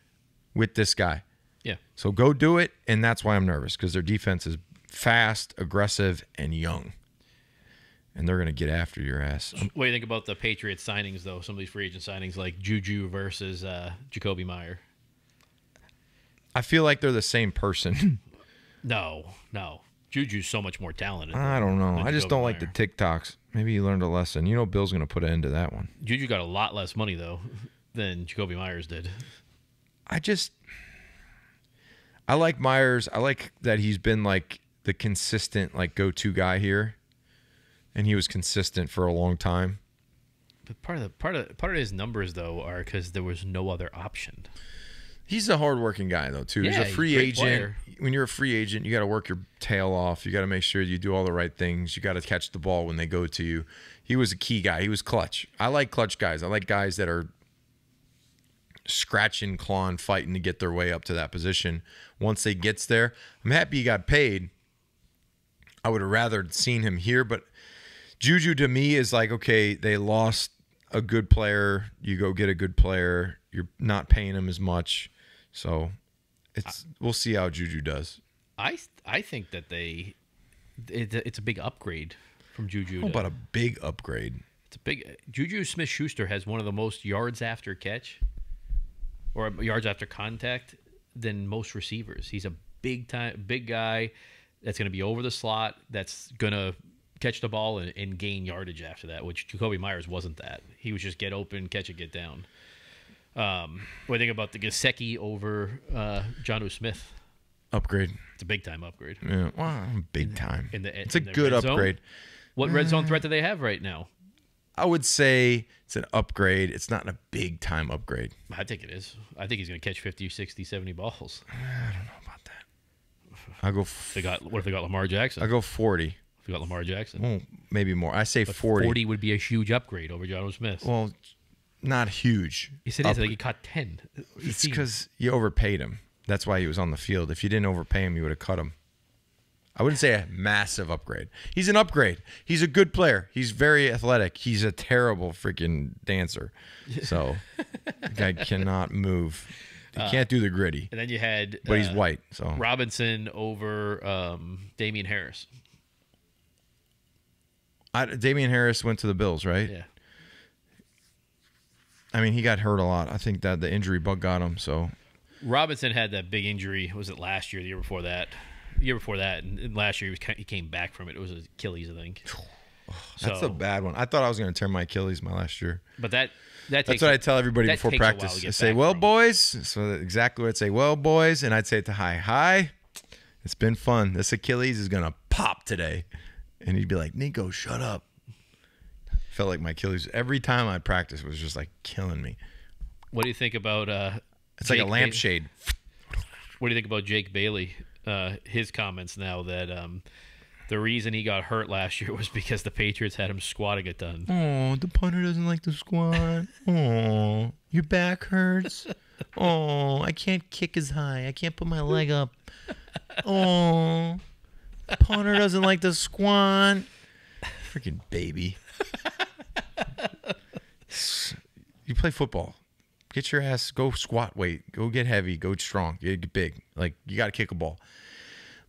with this guy. Yeah. So go do it, and that's why I'm nervous because their defense is fast, aggressive, and young. And they're going to get after your ass. What do you think about the Patriots signings, though? Some of these free agent signings like Juju versus Jacoby Meyer. I feel like they're the same person. No. Juju's so much more talented. I don't know. I just don't like the TikToks. Maybe you learned a lesson. You know Bill's going to put an end to that one. Juju got a lot less money, though, than Jacoby Myers did. I like Myers. I like that he's been like the consistent like go-to guy here, and he was consistent for a long time. But part of his numbers though are because there was no other option. He's a hardworking guy though too. Yeah, he's a free agent. Player. When you're a free agent, you got to work your tail off. You got to make sure you do all the right things. You got to catch the ball when they go to you. He was a key guy. He was clutch. I like clutch guys. I like guys that are scratching, clawing, fighting to get their way up to that position. Once they gets there, I'm happy he got paid. I would have rather seen him here, but Juju to me is like, okay, they lost a good player. You go get a good player. You're not paying him as much. So we'll see how Juju does. I think that it's a big upgrade from Juju. How about a big upgrade? It's a big Juju Smith-Schuster has one of the most yards after catch or yards after contact than most receivers. He's a big guy that's going to be over the slot, that's going to catch the ball and gain yardage after that, which Jacoby Myers wasn't that. He was just get open, catch it, get down. What do you think about the Gesicki over Jonnu Smith? Upgrade. It's a big-time upgrade. Yeah, well, big time. It's a in the good red zone? upgrade. What red zone threat do they have right now? I would say it's an upgrade. It's not a big-time upgrade. I think it is. I think he's going to catch 50, 60, 70 balls. I don't know about that. I'll go... What if they got Lamar Jackson? I'll go 40. If they got Lamar Jackson? Well, maybe more. I say but 40. 40 would be a huge upgrade over Jonnu Smith. Well, not huge. Yes, it is. I think he caught 10. It's because you overpaid him. That's why he was on the field. If you didn't overpay him, you would have cut him. I wouldn't say a massive upgrade. He's an upgrade. He's a good player. He's very athletic. He's a terrible freaking dancer. So, the guy cannot move. He can't do the gritty. And then you had... But he's white, so... Robinson over Damian Harris. Damian Harris went to the Bills, right? Yeah. I mean, he got hurt a lot. I think that the injury bug got him, so... Robinson had that big injury. Was it last year, the year before that? The year before that, and last year he came back from it. It was his Achilles, I think. That's a bad one. I thought I was going to tear my Achilles my last year. But that's what I tell everybody before practice. I say, well, boys. So exactly what I'd say, well, boys. And I'd say to hi, it's been fun. This Achilles is going to pop today. And he'd be like, Ninko, shut up. Felt like my Achilles, every time I'd practice, was just like killing me. What do you think about it's like a lampshade. What do you think about Jake Bailey? His comments now that the reason he got hurt last year was because the Patriots had him squatting a ton. Oh, the punter doesn't like to squat. Oh, your back hurts. Oh, I can't kick as high. I can't put my leg up. Oh, punter doesn't like to squat. Freaking baby. You play football. Get your ass, go squat weight, go get heavy, go strong, get big. Like, you got to kick a ball.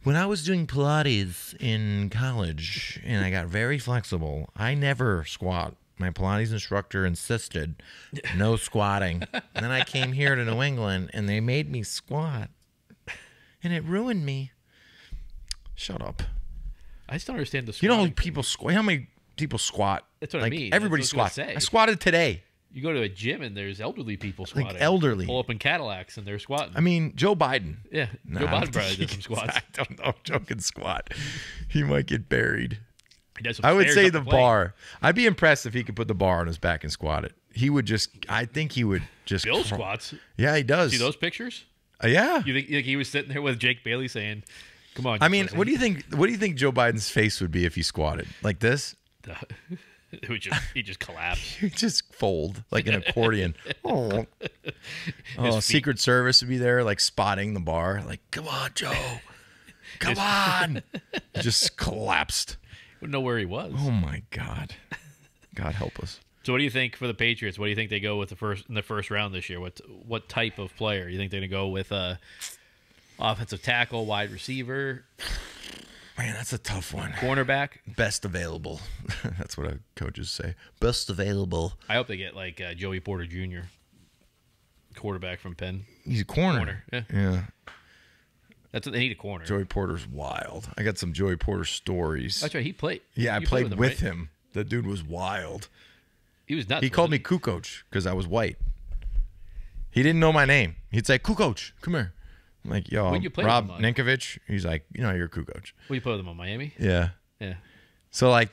When I was doing Pilates in college and I got very flexible, I never squat. My Pilates instructor insisted no squatting. And then I came here to New England and they made me squat. And it ruined me. Shut up. I just don't understand the squatting. You know how many people squat? That's what I mean. Everybody squats. I squatted today. You go to a gym and there's elderly people squatting. Like elderly. Pull up in Cadillacs and they're squatting. I mean, Joe Biden. Yeah, Joe Biden probably did some squats. I don't know if Joe can squat. He might get buried. He does some I would stairs say up the plane. bar. I'd be impressed if he could put the bar on his back and squat it. He would just, I think he would just. Bill squats. Yeah, he does. See those pictures? Yeah. You think he was sitting there with Jake Bailey saying, come on. I mean, what do you think Joe Biden's face would be if he squatted? Like this? He just collapsed. He'd just fold like an accordion. Oh, Secret Service would be there, like spotting the bar. Like, come on, Joe, come on. He just collapsed. Wouldn't know where he was. Oh my God, God help us. So, what do you think for the Patriots? What do you think they go with in the first round this year? What type of player you think they're gonna go with? Offensive tackle, wide receiver. Man, that's a tough one. Cornerback? Best available. That's what coaches say. Best available. I hope they get like Joey Porter Jr., quarterback from Penn. He's a corner. Yeah. That's what they need, a corner. Joey Porter's wild. I got some Joey Porter stories. That's right. He played. Yeah, I played with him. The dude was wild. He was nuts. He called me Kukoc because I was white. He didn't know my name. He'd say, Kukoc, come here. I'm like, yo, Rob Ninkovich. He's like, you're Kukoc. What you play with him on, Miami? Yeah. Yeah. So, like,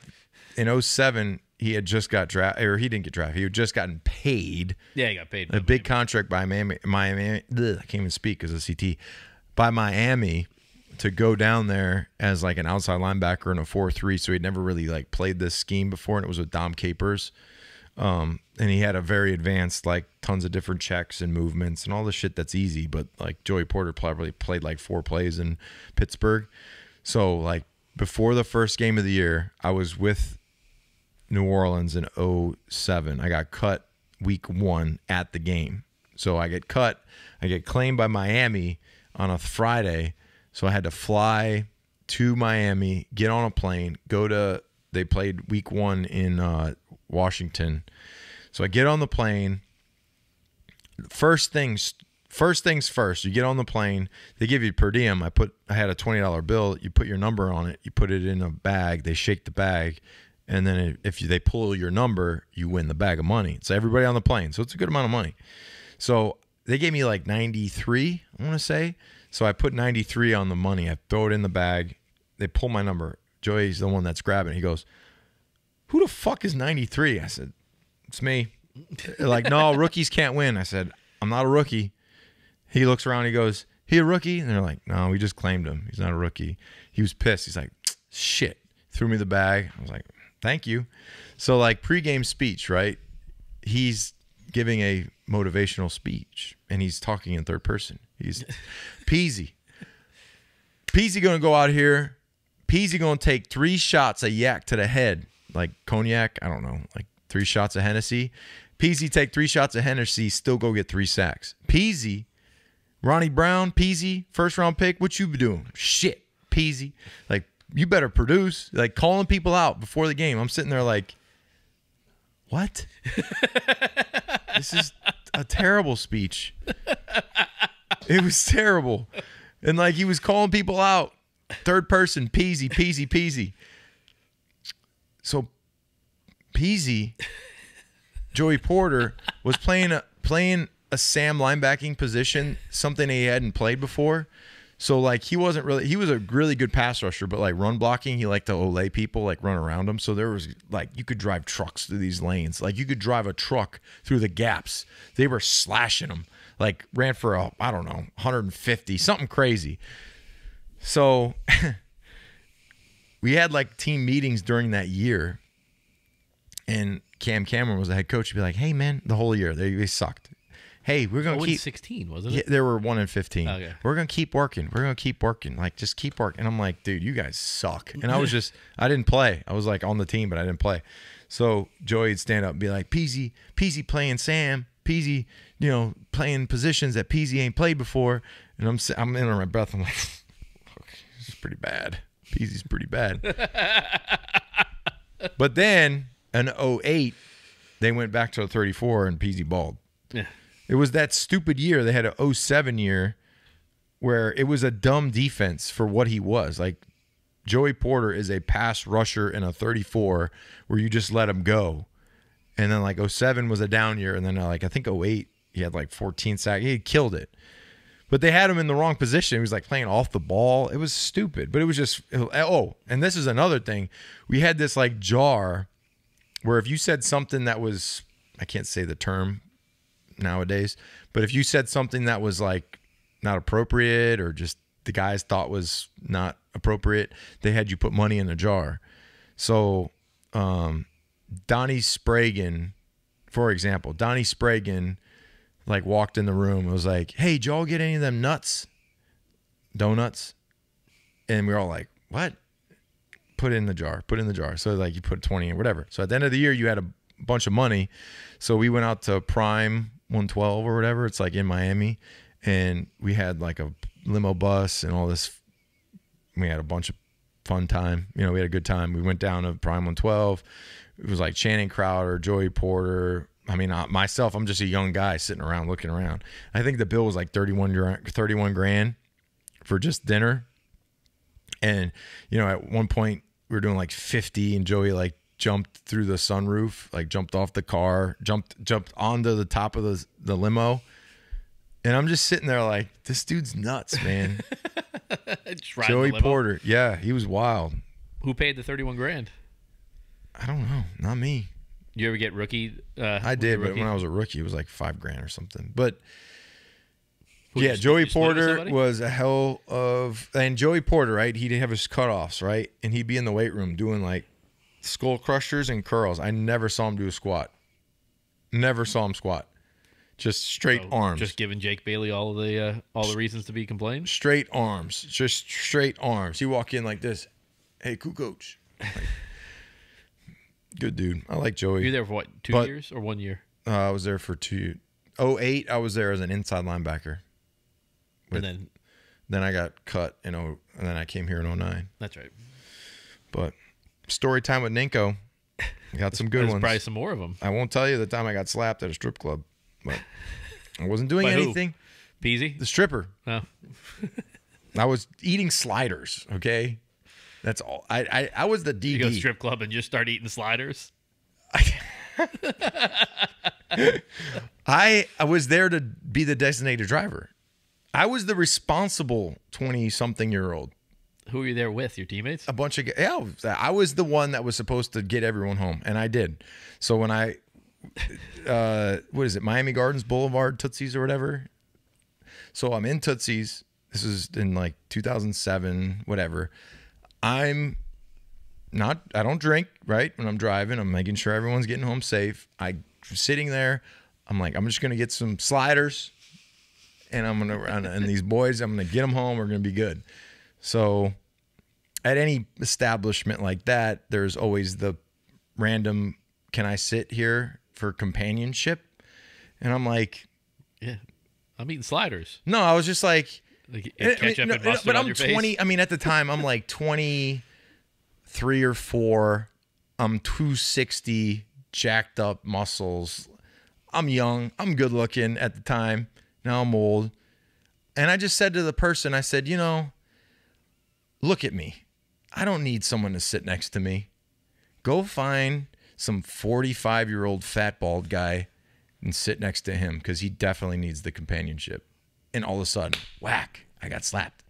in 2007, he had just got drafted, or he didn't get drafted. He had just gotten paid. Yeah, he got paid. A big contract by Miami. I can't even speak because of CT. By Miami to go down there as, like, an outside linebacker in a 4-3. So he'd never really, like, played this scheme before, and it was with Dom Capers. And he had a very advanced, like, tons of different checks and movements and all the shit that's easy. But, like, Joey Porter probably played, like, 4 plays in Pittsburgh. So, like, before the first game of the year, I was with New Orleans in 2007. I got cut week 1 at the game. So I get cut. I get claimed by Miami on a Friday. So I had to fly to Miami, get on a plane, they played week 1 in Washington. So I get on the plane. First thing first things first, you get on the plane, they give you per diem. I had a $20 bill. You put your number on it. You put it in a bag. They shake the bag. And then if they pull your number, you win the bag of money. So everybody on the plane. So it's a good amount of money. So they gave me like 93, I want to say. So I put 93 on the money. I throw it in the bag. They pull my number. Joey's the one that's grabbing. He goes, "Who the fuck is 93?" I said, "It's me." They're like, "No, rookies can't win." I said, "I'm not a rookie." He looks around. He goes, "He a rookie?" And they're like, "No, we just claimed him. He's not a rookie." He was pissed. He's like, "Shit." Threw me the bag. I was like, "Thank you." So like pregame speech, right? He's giving a motivational speech and he's talking in third person. He's Peasy going to go out here. Peasy going to take 3 shots of yak to the head, like cognac. I don't know, like 3 shots of Hennessy. Peasy take 3 shots of Hennessy, still go get 3 sacks. Peasy, Ronnie Brown, Peasy, first round pick. What you be doing? Shit, Peasy. Like, you better produce. Like, calling people out before the game. I'm sitting there like, what? This is a terrible speech. It was terrible. And like, he was calling people out. Third person, Peasy. So Peasy, Joey Porter, was playing a Sam linebacking position, something he hadn't played before. So like, he was a really good pass rusher, but like run blocking, he liked to olay people, like run around them. So there was like, you could drive trucks through these lanes. Like, you could drive a truck through the gaps. They were slashing them. Like, ran for I don't know, 150, something crazy. So we had like team meetings during that year, and Cam Cameron was the head coach. He'd be like, "Hey man," the whole year they sucked. "Hey, we're gonna keep 16, wasn't it?" Yeah, there were 1-15. Okay. We're gonna keep working. Like, just keep working. And I'm like, dude, you guys suck. And I didn't play. I was like on the team, but I didn't play. So Joey would stand up and be like, Peasy playing Sam, Peasy, playing positions that Peasy ain't played before. And I'm in my breath. I'm like, okay, this is pretty bad. Peasy's pretty bad. But then in 2008, they went back to a 34 and Peasy balled. Yeah. It was that stupid year. They had a 2007 year where it was a dumb defense for what he was. Like, Joey Porter is a pass rusher in a 34 where you just let him go. And then like 2007 was a down year. And then like, I think 2008, he had like 14 sacks. He killed it. But they had him in the wrong position. He was like playing off the ball. It was stupid. But it was just, and this is another thing. We had this like jar where if you said something that was, I can't say the term nowadays, but if you said something that was like not appropriate or just the guys thought was not appropriate, they had you put money in a jar. So Donnie Spragan, for example, like walked in the room and was like, "Hey, did y'all get any of them donuts?" And we were all like, "What?" Put it in the jar. So like, you put 20 in, whatever. So at the end of the year, you had a bunch of money. So we went out to Prime 112 or whatever. It's like in Miami. And we had like a limo bus and all this. We had a bunch of fun time. We had a good time. We went down to Prime 112. It was like Channing Crowder, Joey Porter. I mean, myself, I'm just a young guy sitting around looking around. I think the bill was like 31 grand for just dinner. And, at one point we were doing like 50 and Joey like jumped through the sunroof, like jumped off the car, jumped onto the top of the limo. And I'm just sitting there like, this dude's nuts, man. Joey Porter. Yeah, he was wild. Who paid the 31 grand? I don't know. Not me. You ever get rookie? I did, but when I was a rookie, it was like $5 grand or something. But yeah, Joey Porter was a hell of, and Joey Porter, right? He'd have his cutoffs, right? And he'd be in the weight room doing like skull crushers and curls. I never saw him do a squat. Never saw him squat. Just straight arms. Just giving Jake Bailey all the reasons to be complaining. Straight arms. Just straight arms. He walk in like this. "Hey, cool coach." Like, good dude. I like Joey. You were there for what, 2 years or 1 year? I was there for 2. 2008, I was there as an inside linebacker. And then I got cut, and then I came here in 2009. That's right. But story time with Ninko. Got some good ones. Probably some more of them. I won't tell you the time I got slapped at a strip club, but I wasn't doing anything. Peasy? The stripper. Oh. I was eating sliders, okay? That's all. I was the DD. You go to strip club and just start eating sliders? I was there to be the designated driver. I was the responsible 20-something-year-old. Who were you there with? Your teammates? A bunch of I was the one that was supposed to get everyone home, and I did. So when I, what is it, Miami Gardens Boulevard, Tootsie's or whatever. So I'm in Tootsie's. This is in like 2007, whatever. I don't drink, right? When I'm driving, I'm making sure everyone's getting home safe. I'm sitting there. I'm like, I'm just going to get some sliders, and and these boys, I'm going to get them home. We're going to be good. So at any establishment like that, there's always the random, can I sit here for companionship? And I'm like, yeah, I'm eating sliders. No, I was just like, ketchup and mustard but on I'm your 20. face. I mean, at the time, I'm like 23 or 4. I'm 260, jacked up muscles. I'm young. I'm good looking at the time. Now I'm old. And I just said to the person, I said, look at me. I don't need someone to sit next to me. Go find some 45-year-old fat bald guy and sit next to him because he definitely needs the companionship. And all of a sudden, whack, I got slapped.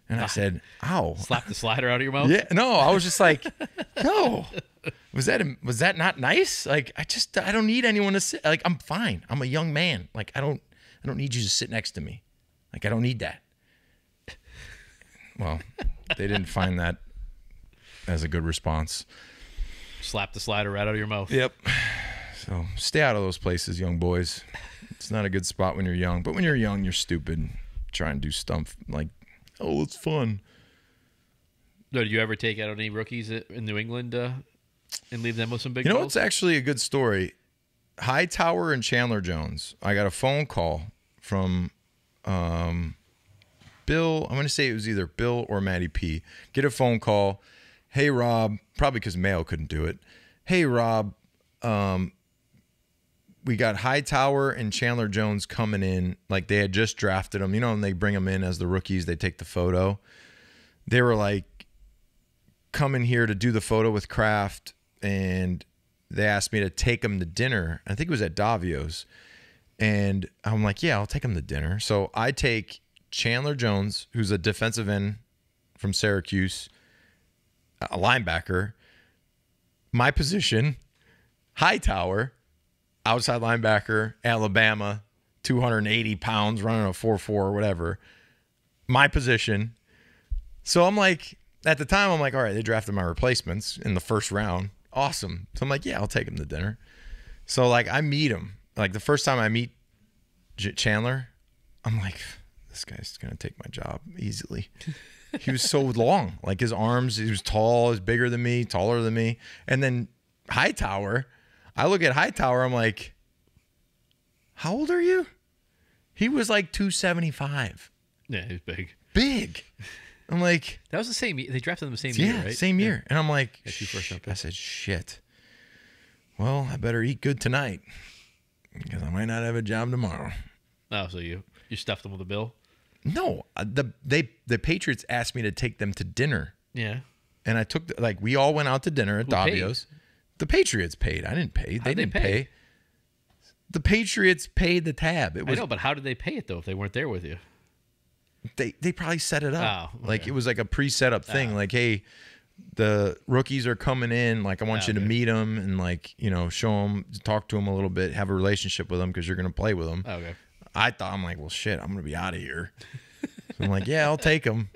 And I said, ow. Slap the slider out of your mouth? Yeah, no, I was just like, no. Was that not nice? Like, I don't need anyone to sit. Like, I'm fine. I'm a young man. Like, I don't need you to sit next to me. Like, I don't need that. Well, they didn't find that as a good response. Slap the slider right out of your mouth. Yep. So stay out of those places, young boys. It's not a good spot when you're young. But when you're young, you're stupid. Try and do stuff like, oh, it's fun. No, did you ever take out any rookies in New England and leave them with some big You know balls? what's actually a good story? Hightower and Chandler Jones. I got a phone call from Bill. I'm going to say it was either Bill or Matty P. Get a phone call. Hey, Rob. Probably because Mayo couldn't do it. Hey, Rob. We got Hightower and Chandler Jones coming in. Like, they had just drafted them. And they bring them in as the rookies. They take the photo. They were like coming here to do the photo with Kraft, and they asked me to take them to dinner. I think it was at Davio's. And I'm like, yeah, I'll take them to dinner. So I take Chandler Jones, who's a defensive end from Syracuse, a linebacker, my position, Hightower, outside linebacker, Alabama, 280 pounds, running a 4.4 or whatever, my position. So I'm like, at the time, I'm like, all right, they drafted my replacements in the first round. Awesome. So I'm like, yeah, I'll take him to dinner. So, like, I meet him. Like, the first time I meet Chandler, I'm like, this guy's going to take my job easily. He was so long. Like, his arms, he was tall, he was bigger than me, taller than me. And then Hightower, I look at Hightower, I'm like, how old are you? He was like 275. Yeah, he was big. Big. I'm like, that was the same. They drafted them the same year, right? Same year. And I'm like, I said, shit. Well, I better eat good tonight because I might not have a job tomorrow. Oh, so you stuffed them with a bill? No, the Patriots asked me to take them to dinner. Yeah. And I took we all went out to dinner at Davio's. The Patriots paid. I didn't pay. They didn't pay. The Patriots paid the tab. I know, but how did they pay it though if they weren't there with you? They probably set it up. Oh, okay. Like, it was like a pre-set up thing. Like, hey, the rookies are coming in. Like, I want you to meet them and, like, show them, talk to them a little bit, have a relationship with them because you're going to play with them. Okay. I'm like, well, shit, I'm going to be out of here. So I'm like, yeah, I'll take them.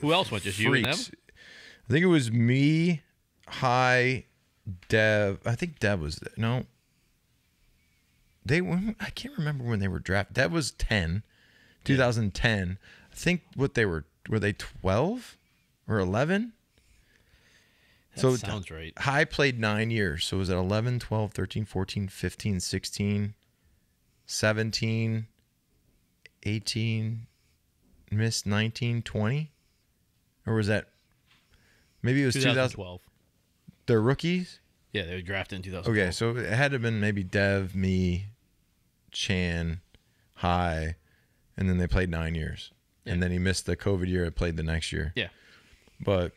Who else went? Just you and them? I think it was me, Dev. I think Dev was there. No. I can't remember when they were drafted. Dev was 10. 2010. I think were they 12 or 11? That sounds right. High played 9 years. So was it 11, 12, 13, 14, 15, 16, 17, 18, missed 19, 20? Or was that maybe it was 2012? They're rookies? Yeah, they were drafted in 2012. Okay, so it had to have been maybe Dev, me, Chan, High. and then they played 9 years. Yeah. And then he missed the COVID year and played the next year. Yeah. But,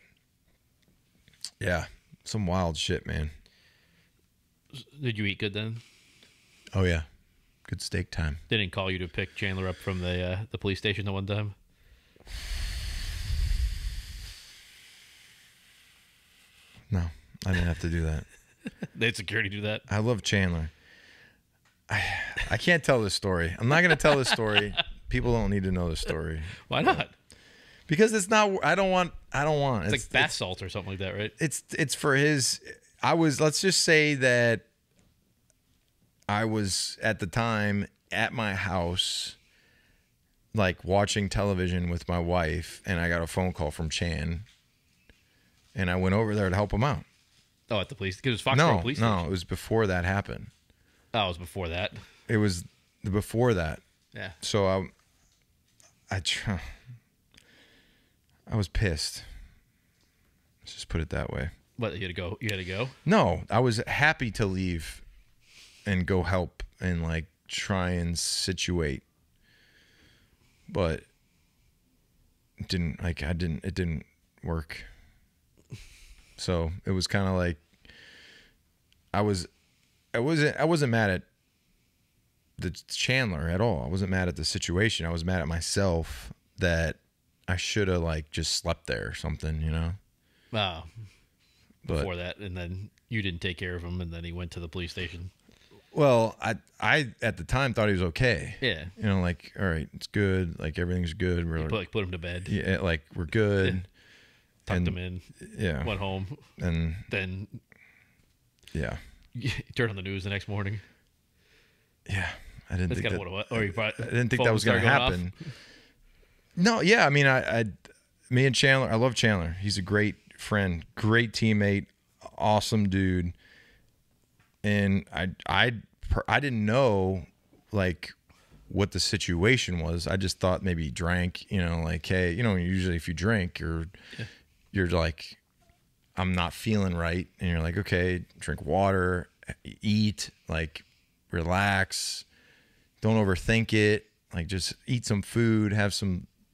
yeah, some wild shit, man. Did you eat good then? Oh, yeah. Good steak time. They didn't call you to pick Chandler up from the police station the one time? No, I didn't have to do that. They had security do that? I love Chandler. I can't tell this story. I'm not going to tell this story. People don't need to know the story. Why not? Because it's not. I don't want. It's like bath salts or something like that, right? It's for his. Let's just say that I was at the time at my house, like watching television with my wife, and I got a phone call from Chan, and I went over there to help him out. Oh, at the police? Because it was Foxborough Police Station. No, it was before that happened. Oh, it was before that. It was before that. Yeah. So I was pissed. Let's just put it that way. What, you had to go? You had to go? No, I was happy to leave and go help and like try and situate, but it didn't work. So it was kind of like I wasn't mad at the Chandler at all. I wasn't mad at the situation. I was mad at myself that I should have like just slept there or something, you know? Wow. Before that, and then you didn't take care of him, and then he went to the police station. Well, I at the time thought he was okay. Yeah. You know, like, all right, it's good. Like, everything's good. We're put him to bed. Yeah, like, we're good. Yeah. Tucked him in. Yeah. Went home. And then. Yeah. You turned on the news the next morning. Yeah. I didn't think that was going to happen. No, yeah. I mean, me and Chandler, I love Chandler. He's a great friend, great teammate, awesome dude. And I didn't know like what the situation was. I just thought maybe he drank, you know, like, hey, you know, usually if you drink, you're like, I'm not feeling right. And you're like, okay, drink water, eat, like relax, don't overthink it. Like just eat some food,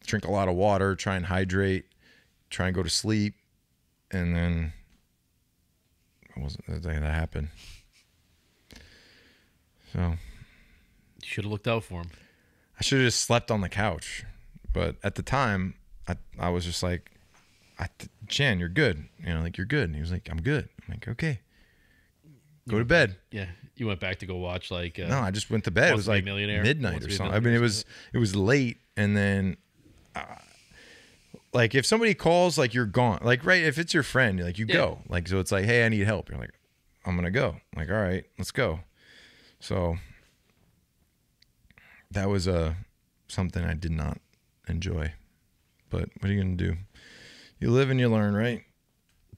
drink a lot of water, try and hydrate, try and go to sleep. And then it wasn't that happened. So you should have looked out for him. I should have just slept on the couch. But at the time, I was just like, Chan, you're good. You know, like, you're good. And he was like, I'm good. I'm like, okay. Go to bed. Yeah. You went back to go watch like no, I just went to bed. It was like midnight or something. I mean, it was late, and then like if somebody calls, like, you're gone. Like, right, if it's your friend, like, you go. Like, so it's like, hey, I need help. You're like, I'm gonna go. I'm like, all right, let's go. So that was something I did not enjoy. But what are you gonna do? You live and you learn, right?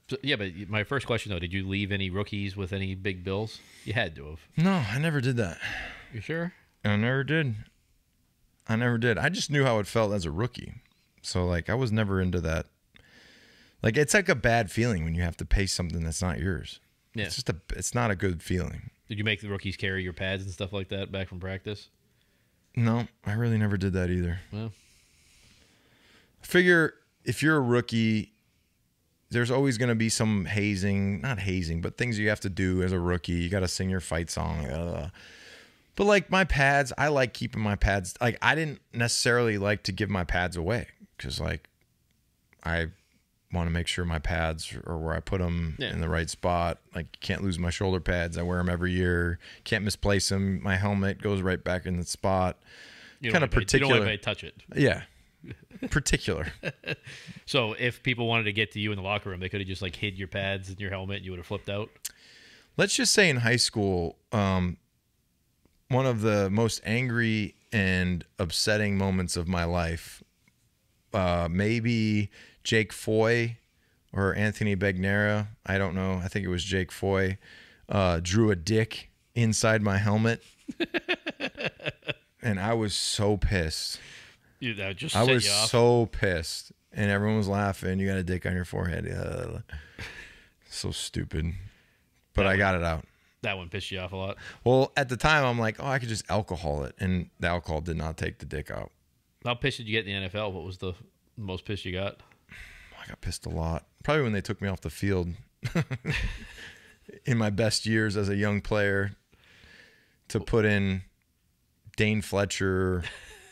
So, yeah, but my first question though, did you leave any rookies with any big bills? You had to have. No, I never did that. You sure? I never did. I just knew how it felt as a rookie. So like I was never into that. Like it's like a bad feeling when you have to pay something that's not yours. Yeah. It's not a good feeling. Did you make the rookies carry your pads and stuff like that back from practice? No, I really never did that either. Well, I figure if you're a rookie, there's always going to be some not hazing, but things you have to do as a rookie. You got to sing your fight song. But like my pads, I like keeping my pads. Like I didn't necessarily like to give my pads away because like I want to make sure my pads are where I put them in the right spot. Like can't lose my shoulder pads. I wear them every year. Can't misplace them. My helmet goes right back in the spot. Kind of particular. You don't want anybody to touch it. Yeah. Particular. So if people wanted to get to you in the locker room, they could have just like hid your pads and your helmet and you would have flipped out. Let's just say in high school, one of the most angry and upsetting moments of my life, maybe Jake Foy or Anthony Bagnera, I don't know. I think it was Jake Foy, drew a dick inside my helmet. And I was so pissed. Dude, that just I was you off. so pissed. And everyone was laughing. You got a dick on your forehead. So stupid. But I got it out. That one pissed you off a lot? Well, at the time, I'm like, oh, I could just alcohol it. And the alcohol did not take the dick out. How pissed did you get in the NFL? What was the most pissed you got? I got pissed a lot. Probably when they took me off the field in my best years as a young player to put in Dane Fletcher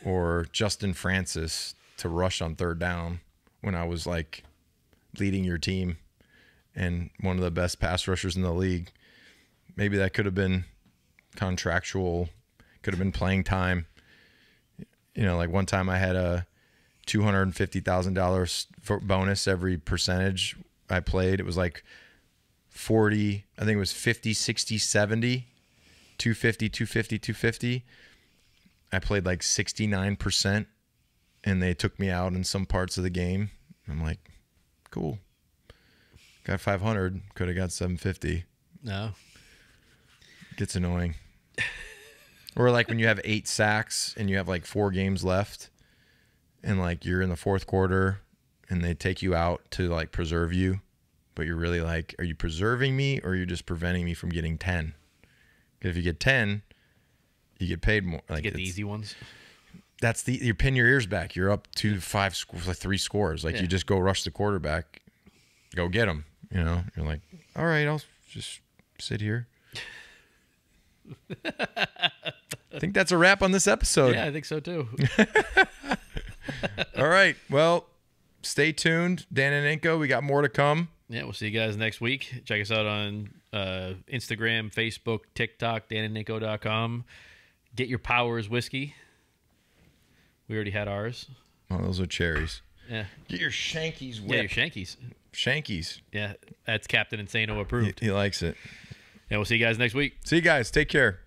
or Justin Francis to rush on third down when I was like leading your team and one of the best pass rushers in the league. Maybe that could have been contractual, could have been playing time. You know, like one time I had a $250,000 bonus every percentage I played. It was like 40, I think it was 50, 60, 70, 250, 250, 250. I played like 69%, and they took me out in some parts of the game. I'm like, cool. Got 500, could have got 750. No. Gets annoying. Or like when you have 8 sacks and you have like 4 games left and like you're in the fourth quarter and they take you out to like preserve you, but you're really like, are you preserving me or are you just preventing me from getting 10? Because if you get 10, you get paid more. Like get the easy ones. That's you pin your ears back. You're up 2-5 scores, like 3 scores. Like you just go rush the quarterback, go get him. You know, you're like, all right, I'll just sit here. I think that's a wrap on this episode. Yeah, I think so too. All right. Well, stay tuned. Dan and Ninko, we got more to come. Yeah, we'll see you guys next week. Check us out on Instagram, Facebook, TikTok, danandninko.com. Get your Powers whiskey. We already had ours. Oh, those are cherries. Yeah. Get your Shankies whip. Yeah, your Shankies. Shankies. Yeah, that's Captain Insano approved. He likes it. And we'll see you guys next week. See you guys. Take care.